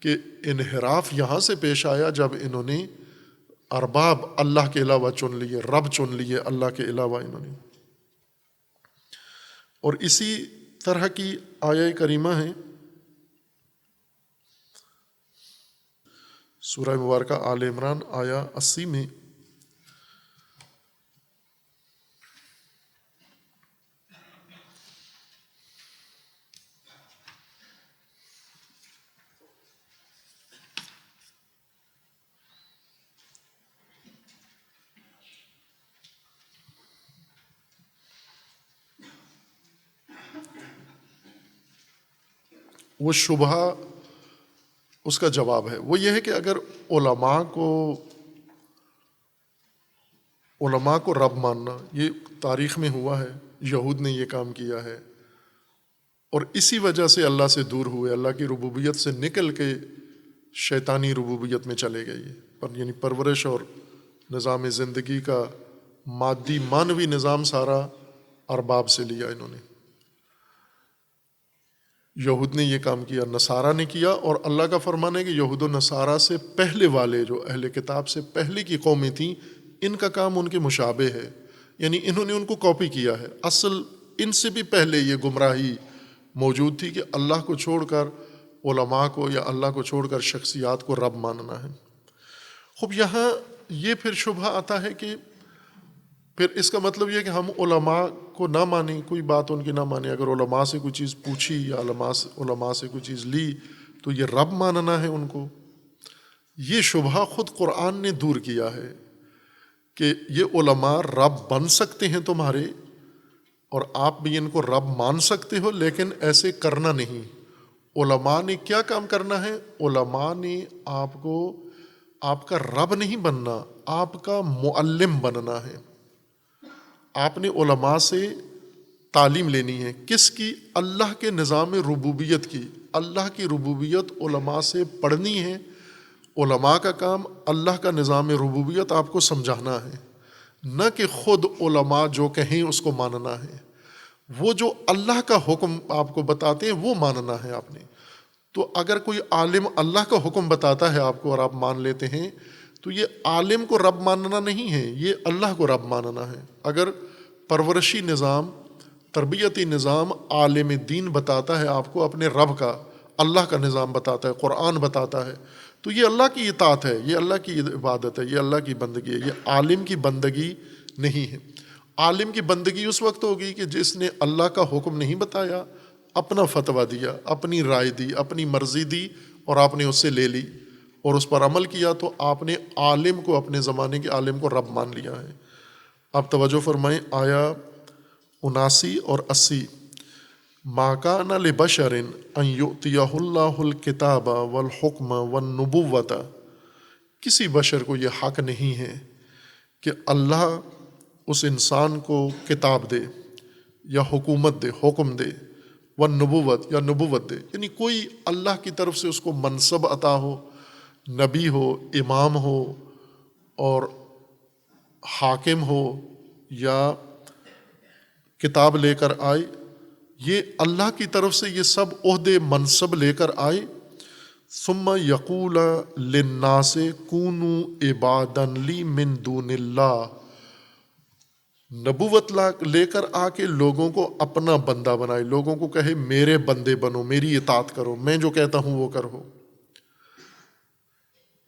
کہ انحراف یہاں سے پیش آیا جب انہوں نے ارباب اللہ کے علاوہ چن لیے، رب چن لیے اللہ کے علاوہ انہوں نے۔ اور اسی طرح کی آیہ کریمہ ہے سورہ مبارکہ آل عمران آیہ 80 میں، وہ شبہ اس کا جواب ہے، وہ یہ ہے کہ اگر علماء کو رب ماننا، یہ تاریخ میں ہوا ہے، یہود نے یہ کام کیا ہے، اور اسی وجہ سے اللہ سے دور ہوئے، اللہ کی ربوبیت سے نکل کے شیطانی ربوبیت میں چلے گئے، پر یعنی پرورش اور نظام زندگی کا مادی مانوی نظام سارا ارباب سے لیا انہوں نے. یہود نے یہ کام کیا، نصارہ نے کیا، اور اللہ کا فرمان ہے کہ یہود و نصارہ سے پہلے والے جو اہل کتاب سے پہلے کی قومیں تھیں ان کا کام ان کے مشابہ ہے، یعنی انہوں نے ان کو کاپی کیا ہے. اصل ان سے بھی پہلے یہ گمراہی موجود تھی کہ اللہ کو چھوڑ کر علماء کو یا اللہ کو چھوڑ کر شخصیات کو رب ماننا ہے. خوب یہاں یہ پھر شبہ آتا ہے کہ پھر اس کا مطلب یہ کہ ہم علماء کو نہ مانیں، کوئی بات ان کی نہ مانیں. اگر علماء سے کوئی چیز پوچھی یا علماء سے کوئی چیز لی تو یہ رب ماننا ہے ان کو. یہ شبہ خود قرآن نے دور کیا ہے کہ یہ علماء رب بن سکتے ہیں تمہارے، اور آپ بھی ان کو رب مان سکتے ہو، لیکن ایسے کرنا نہیں. علماء نے کیا کام کرنا ہے؟ علماء نے آپ کو آپ کا رب نہیں بننا، آپ کا معلم بننا ہے. آپ نے علماء سے تعلیم لینی ہے. کس کی؟ اللہ کے نظام ربوبیت کی. اللہ کی ربوبیت علماء سے پڑھنی ہے. علماء کا کام اللہ کا نظام ربوبیت آپ کو سمجھانا ہے، نہ کہ خود علماء جو کہیں اس کو ماننا ہے. وہ جو اللہ کا حکم آپ کو بتاتے ہیں وہ ماننا ہے آپ نے. تو اگر کوئی عالم اللہ کا حکم بتاتا ہے آپ کو اور آپ مان لیتے ہیں تو یہ عالم کو رب ماننا نہیں ہے، یہ اللہ کو رب ماننا ہے. اگر پرورشی نظام، تربیتی نظام عالم دین بتاتا ہے آپ کو اپنے رب کا، اللہ کا نظام بتاتا ہے، قرآن بتاتا ہے، تو یہ اللہ کی اطاعت ہے، یہ اللہ کی عبادت ہے، یہ اللہ کی بندگی ہے. یہ عالم کی بندگی نہیں ہے. عالم کی بندگی اس وقت ہوگی کہ جس نے اللہ کا حکم نہیں بتایا، اپنا فتویٰ دیا، اپنی رائے دی، اپنی مرضی دی اور آپ نے اس سے لے لی اور اس پر عمل کیا، تو آپ نے عالم کو، اپنے زمانے کے عالم کو رب مان لیا ہے. آپ توجہ فرمائیں آیا 79 اور 80. ما کان لبشر ان یؤتیہ اللہ الکتاب والحکم والنبوۃ. کسی بشر کو یہ حق نہیں ہے کہ اللہ اس انسان کو کتاب دے یا حکومت دے، حکم دے، والنبوت یا نبوت دے، یعنی کوئی اللہ کی طرف سے اس کو منصب عطا ہو، نبی ہو، امام ہو اور حاکم ہو یا کتاب لے کر آئے. یہ اللہ کی طرف سے یہ سب عہدے منصب لے کر آئے. ثم یقول للناس کونوا عبادا لی من دون اللہ. نبوت لے کر آ کے لوگوں کو اپنا بندہ بنائے، لوگوں کو کہے میرے بندے بنو، میری اطاعت کرو، میں جو کہتا ہوں وہ کرو.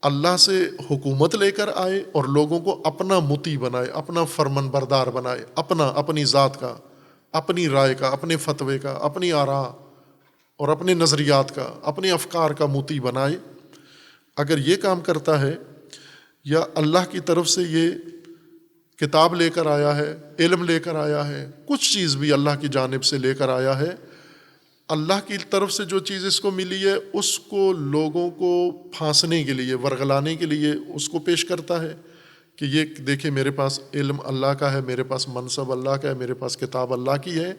اللہ سے حکومت لے کر آئے اور لوگوں کو اپنا مطیع بنائے، اپنا فرمان بردار بنائے، اپنی ذات کا، اپنی رائے کا، اپنے فتوے کا، اپنی آراء اور اپنے نظریات کا، اپنے افکار کا مطیع بنائے. اگر یہ کام کرتا ہے یا اللہ کی طرف سے یہ کتاب لے کر آیا ہے، علم لے کر آیا ہے، کچھ چیز بھی اللہ کی جانب سے لے کر آیا ہے، اللہ کی طرف سے جو چیز اس کو ملی ہے اس کو لوگوں کو پھانسنے کے لیے، ورغلانے کے لیے اس کو پیش کرتا ہے کہ یہ دیکھیں میرے پاس علم اللہ کا ہے، میرے پاس منصب اللہ کا ہے، میرے پاس کتاب اللہ کی ہے.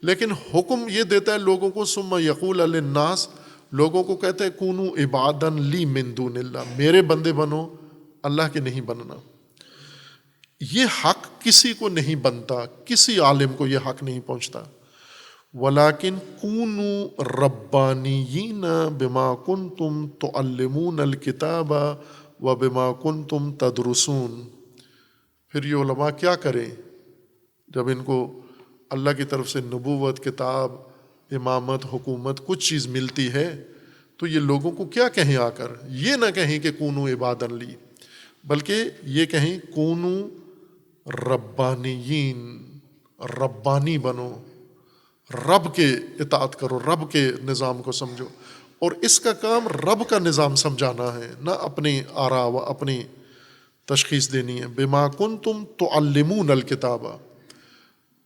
لیکن حکم یہ دیتا ہے لوگوں کو، ثم یقول للناس، لوگوں کو کہتا ہے کونوا عبادا لی من دون اللہ، میرے بندے بنو، اللہ کے نہیں بننا. یہ حق کسی کو نہیں بنتا، کسی عالم کو یہ حق نہیں پہنچتا. ولیکن کونوا ربانیین بما کنتم تعلمون الکتاب وبما کنتم تدرسون. پھر یہ علماء کیا کریں جب ان کو اللہ کی طرف سے نبوت، کتاب، امامت، حکومت کچھ چیز ملتی ہے تو یہ لوگوں کو کیا کہیں آ کر؟ یہ نہ کہیں کہ کونوا عبادا لی، بلکہ یہ کہیں کونوا ربانیین، ربانی بنو، رب کے اطاعت کرو، رب کے نظام کو سمجھو. اور اس کا کام رب کا نظام سمجھانا ہے، نہ اپنی آراء و اپنی تشخیص دینی ہے. بما کنتم تعلمون الکتاب،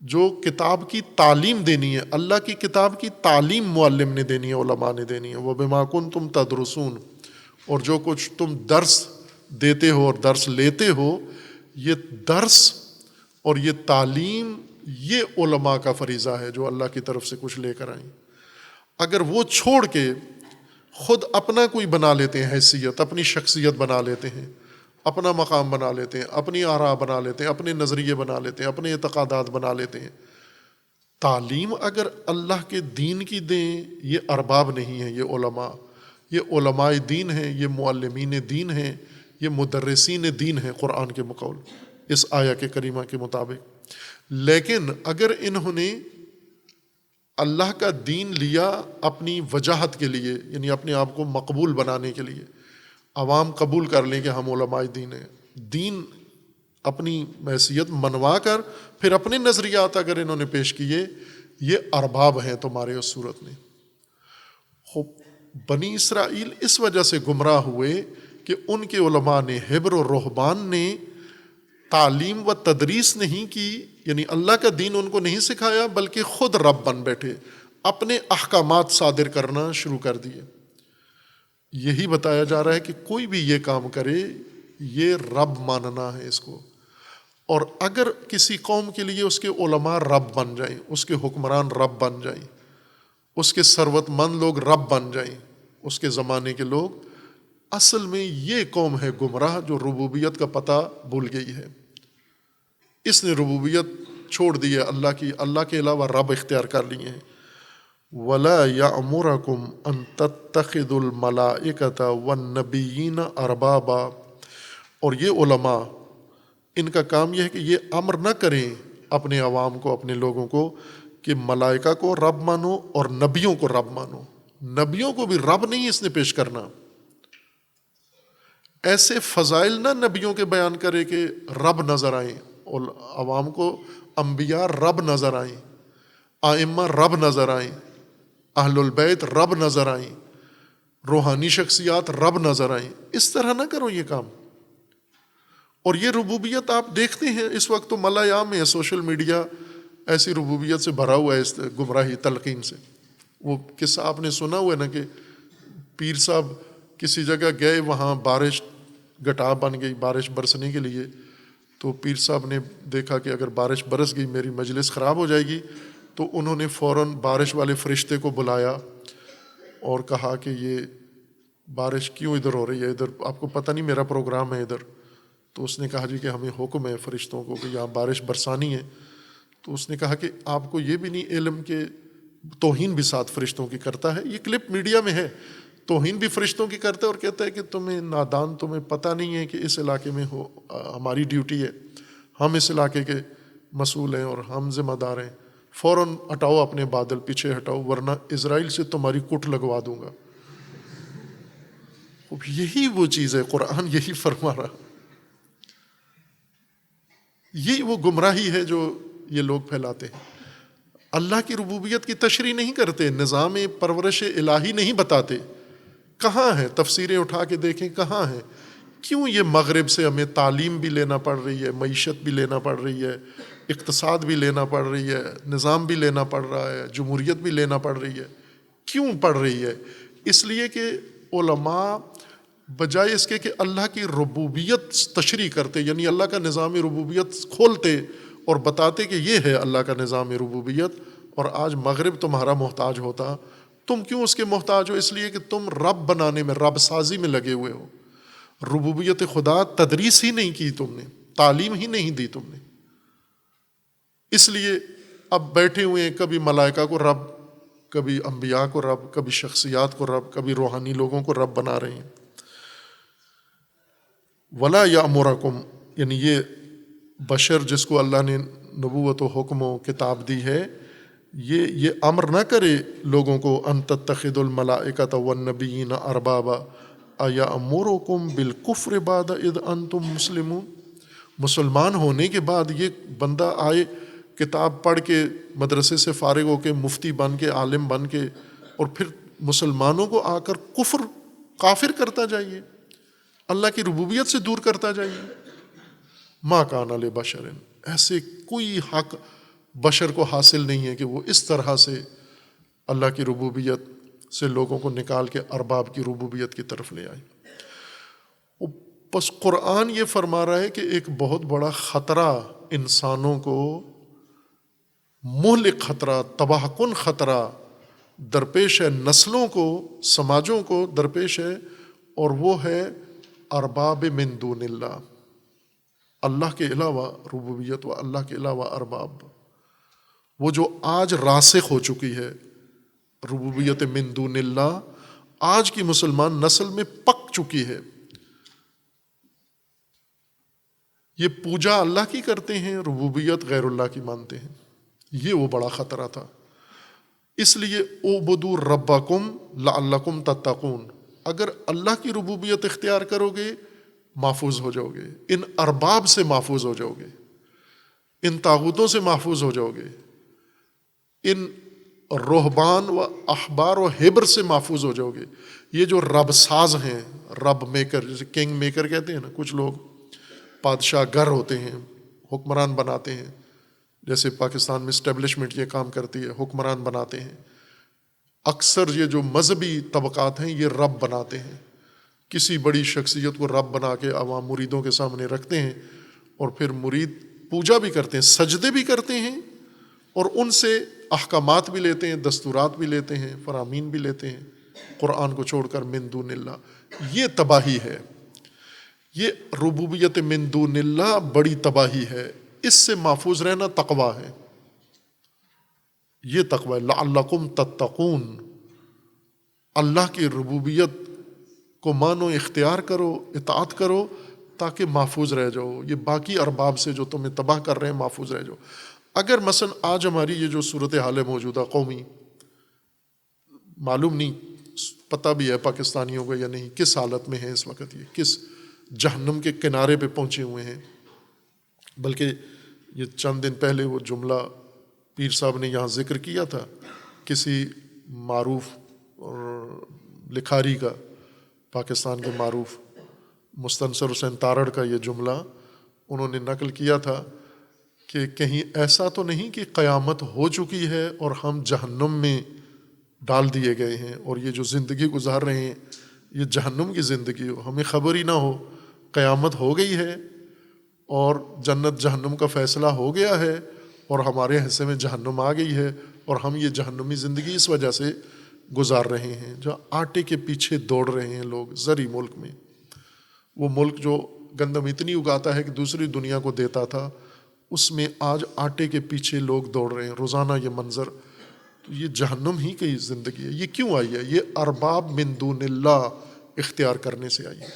جو کتاب کی تعلیم دینی ہے، اللہ کی کتاب کی تعلیم معلم نے دینی ہے، علماء نے دینی ہے. وبما کنتم تدرسون، اور جو کچھ تم درس دیتے ہو اور درس لیتے ہو، یہ درس اور یہ تعلیم یہ علماء کا فریضہ ہے جو اللہ کی طرف سے کچھ لے کر آئیں. اگر وہ چھوڑ کے خود اپنا کوئی بنا لیتے ہیں حیثیت، اپنی شخصیت بنا لیتے ہیں، اپنا مقام بنا لیتے ہیں، اپنی آراء بنا لیتے ہیں، اپنے نظریے بنا لیتے ہیں، اپنے اعتقادات بنا لیتے ہیں۔ تعلیم اگر اللہ کے دین کی دیں، یہ ارباب نہیں ہیں، یہ علماء دین ہیں، یہ معلمین دین ہیں، یہ مدرسین دین ہیں قرآن کے مقول اس آیہ کے کریمہ کے مطابق۔ لیکن اگر انہوں نے اللہ کا دین لیا اپنی وجاہت کے لیے، یعنی اپنے آپ کو مقبول بنانے کے لیے، عوام قبول کر لیں کہ ہم علماء دین ہیں، دین اپنی حیثیت منوا کر پھر اپنے نظریات اگر انہوں نے پیش کیے، یہ ارباب ہیں تمہارے اس صورت میں۔ بنی اسرائیل اس وجہ سے گمراہ ہوئے کہ ان کے علماء نے، حبر و رہبان نے تعلیم و تدریس نہیں کی، یعنی اللہ کا دین ان کو نہیں سکھایا، بلکہ خود رب بن بیٹھے، اپنے احکامات صادر کرنا شروع کر دیے۔ یہی بتایا جا رہا ہے کہ کوئی بھی یہ کام کرے، یہ رب ماننا ہے اس کو۔ اور اگر کسی قوم کے لیے اس کے علماء رب بن جائیں، اس کے حکمران رب بن جائیں، اس کے ثروت مند لوگ رب بن جائیں، اس کے زمانے کے لوگ، اصل میں یہ قوم ہے گمراہ جو ربوبیت کا پتہ بھول گئی ہے۔ اس نے ربوبیت چھوڑ دی ہے، اللہ کے علاوہ رب اختیار کر لیے ہیں۔ وَلَا يَأْمُرَكُمْ أَن تَتَّخِذُوا الْمَلَائِكَةَ وَالنَّبِيِّينَ أَرْبَابًا، اور یہ علماء، ان کا کام یہ ہے کہ یہ امر نہ کریں اپنے عوام کو، اپنے لوگوں کو، کہ ملائکہ کو رب مانو اور نبیوں کو رب مانو۔ نبیوں کو بھی رب نہیں اس نے پیش کرنا۔ ایسے فضائل نہ نبیوں کے بیان کرے کہ رب نظر آئیں، اور عوام کو انبیاء رب نظر آئیں، ائمہ رب نظر آئیں، اہل البیت رب نظر آئیں، روحانی شخصیات رب نظر آئیں۔ اس طرح نہ کرو یہ کام۔ اور یہ ربوبیت آپ دیکھتے ہیں اس وقت تو ملأ عام ہے، سوشل میڈیا ایسی ربوبیت سے بھرا ہوا ہے، اس گمراہی تلقین سے۔ وہ قصہ آپ نے سنا ہوا ہے نا کہ پیر صاحب کسی جگہ گئے، وہاں بارش گٹا بن گئی بارش برسنے کے لیے، تو پیر صاحب نے دیکھا کہ اگر بارش برس گئی میری مجلس خراب ہو جائے گی، تو انہوں نے فوراً بارش والے فرشتے کو بلایا اور کہا کہ یہ بارش کیوں ادھر ہو رہی ہے، ادھر آپ کو پتہ نہیں میرا پروگرام ہے ادھر؟ تو اس نے کہا جی کہ ہمیں حکم ہے فرشتوں کو کہ یہاں بارش برسانی ہے۔ تو اس نے کہا کہ آپ کو یہ بھی نہیں علم کہ توہین بھی ساتھ فرشتوں کی کرتا ہے؟ یہ کلپ میڈیا میں ہے، توہین بھی فرشتوں کی کرتا ہے، اور کہتا ہے کہ تمہیں نادان، تمہیں پتہ نہیں ہے کہ اس علاقے میں ہماری ڈیوٹی ہے، ہم اس علاقے کے مسئول ہیں اور ہم ذمہ دار ہیں، فوراً ہٹاؤ اپنے بادل، پیچھے ہٹاؤ، ورنہ اسرائیل سے تمہاری کٹ لگوا دوں گا۔ یہی وہ چیز ہے، قرآن یہی فرما رہا۔ یہ وہ گمراہی ہے جو یہ لوگ پھیلاتے ہیں۔ اللہ کی ربوبیت کی تشریح نہیں کرتے، نظام پرورش الہی نہیں بتاتے۔ کہاں ہے؟ تفسیریں اٹھا کے دیکھیں کہاں ہے۔ کیوں یہ مغرب سے ہمیں تعلیم بھی لینا پڑ رہی ہے، معیشت بھی لینا پڑ رہی ہے، اقتصاد بھی لینا پڑ رہی ہے، نظام بھی لینا پڑ رہا ہے، جمہوریت بھی لینا پڑ رہی ہے؟ کیوں پڑ رہی ہے؟ اس لیے کہ علماء بجائے اس کے کہ اللہ کی ربوبیت تشریح کرتے، یعنی اللہ کا نظام ربوبیت کھولتے اور بتاتے کہ یہ ہے اللہ کا نظام ربوبیت، اور آج مغرب تمہارا محتاج ہوتا۔ تم کیوں اس کے محتاج ہو؟ اس لیے کہ تم رب بنانے میں، رب سازی میں لگے ہوئے ہو۔ ربوبیت خدا تدریس ہی نہیں کی تم نے، تعلیم ہی نہیں دی تم نے۔ اس لیے اب بیٹھے ہوئے ہیں، کبھی ملائکہ کو رب، کبھی انبیاء کو رب، کبھی شخصیات کو رب، کبھی روحانی لوگوں کو رب بنا رہے ہیں۔ وَلَا يَأْمُرَكُمْ، یعنی یہ بشر جس کو اللہ نے نبوت و حکم و کتاب دی ہے، یہ امر نہ کرے لوگوں کو ان تتخذوا الملائکۃ والنبیین اربابا ایامرکم بالکفر بعد اذ انتم مسلمون۔ مسلمان ہونے کے بعد یہ بندہ آئے، کتاب پڑھ کے، مدرسے سے فارغ ہو کے، مفتی بن کے، عالم بن کے، اور پھر مسلمانوں کو آ کر کافر کرتا جائیے، اللہ کی ربوبیت سے دور کرتا جائیے۔ ما کان لبشر، ایسے کوئی حق بشر کو حاصل نہیں ہے کہ وہ اس طرح سے اللہ کی ربوبیت سے لوگوں کو نکال کے ارباب کی ربوبیت کی طرف لے آئے۔ بس قرآن یہ فرما رہا ہے کہ ایک بہت بڑا خطرہ انسانوں کو، مہلک خطرہ، تباہ کن خطرہ درپیش ہے، نسلوں کو، سماجوں کو درپیش ہے، اور وہ ہے ارباب من دون اللہ، اللہ کے علاوہ ربوبیت و اللہ کے علاوہ ارباب، وہ جو آج راسخ ہو چکی ہے ربوبیت من دون اللہ، آج کی مسلمان نسل میں پک چکی ہے. یہ پوجا اللہ کی کرتے ہیں، ربوبیت غیر اللہ کی مانتے ہیں. یہ وہ بڑا خطرہ تھا. اس لیے اعبدوا ربکم لعلکم تتقون، اگر اللہ کی ربوبیت اختیار کرو گے محفوظ ہو جاؤ گے، ان ارباب سے محفوظ ہو جاؤ گے، ان طاغوتوں سے محفوظ ہو جاؤ گے، ان رہبان و احبار و ہبر سے محفوظ ہو جاؤ گے. یہ جو رب ساز ہیں، رب میکر، جیسے کنگ میکر کہتے ہیں نا، کچھ لوگ بادشاہ گر ہوتے ہیں، حکمران بناتے ہیں، جیسے پاکستان میں اسٹیبلشمنٹ یہ کام کرتی ہے، حکمران بناتے ہیں. اکثر یہ جو مذہبی طبقات ہیں یہ رب بناتے ہیں، کسی بڑی شخصیت کو رب بنا کے عوام مریدوں کے سامنے رکھتے ہیں، اور پھر مرید پوجا بھی کرتے ہیں، سجدے بھی کرتے ہیں، اور ان سے احکامات بھی لیتے ہیں، دستورات بھی لیتے ہیں، فرامین بھی لیتے ہیں، قرآن کو چھوڑ کر من دون اللہ. یہ تباہی ہے، یہ ربوبیت من دون اللہ بڑی تباہی ہے. اس سے محفوظ رہنا تقویٰ ہے. یہ تقویٰ لعلکم تتقون، اللہ کی ربوبیت کو مانو، اختیار کرو، اطاعت کرو تاکہ محفوظ رہ جاؤ. یہ باقی ارباب سے جو تمہیں تباہ کر رہے ہیں محفوظ رہ جاؤ. اگر مثلا آج ہماری یہ جو صورتحال ہے موجودہ قومی، معلوم نہیں، پتہ بھی ہے پاکستانیوں کو یا نہیں، کس حالت میں ہے اس وقت، یہ کس جہنم کے کنارے پہ پہنچے ہوئے ہیں. بلکہ یہ چند دن پہلے وہ جملہ پیر صاحب نے یہاں ذکر کیا تھا، کسی معروف لکھاری کا، پاکستان کے معروف مستنصر حسین تارڑ کا یہ جملہ انہوں نے نقل کیا تھا کہ کہیں ایسا تو نہیں کہ قیامت ہو چکی ہے اور ہم جہنم میں ڈال دیے گئے ہیں، اور یہ جو زندگی گزار رہے ہیں یہ جہنم کی زندگی ہو، ہمیں خبر ہی نہ ہو، قیامت ہو گئی ہے اور جنت جہنم کا فیصلہ ہو گیا ہے اور ہمارے حصے میں جہنم آ گئی ہے، اور ہم یہ جہنمی زندگی اس وجہ سے گزار رہے ہیں. جو آٹے کے پیچھے دوڑ رہے ہیں لوگ زرعی ملک میں، وہ ملک جو گندم اتنی اگاتا ہے کہ دوسری دنیا کو دیتا تھا، اس میں آج آٹے کے پیچھے لوگ دوڑ رہے ہیں روزانہ. یہ منظر، تو یہ جہنم ہی کی زندگی ہے. یہ کیوں آئی ہے؟ یہ ارباب من دون اللہ اختیار کرنے سے آئی ہے.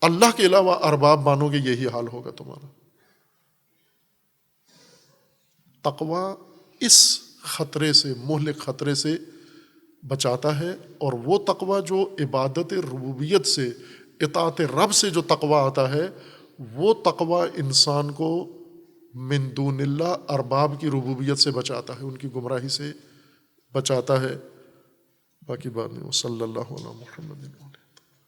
اللہ کے علاوہ ارباب مانو گے یہی حال ہوگا تمہارا. تقویٰ اس خطرے سے، مہلک خطرے سے بچاتا ہے. اور وہ تقویٰ جو عبادت ربوبیت سے، اطاعت رب سے جو تقویٰ آتا ہے، وہ تقویٰ انسان کو من دون اللہ ارباب کی ربوبیت سے بچاتا ہے، ان کی گمراہی سے بچاتا ہے. باقی بات نہیں. صلی اللہ علیہ محمد.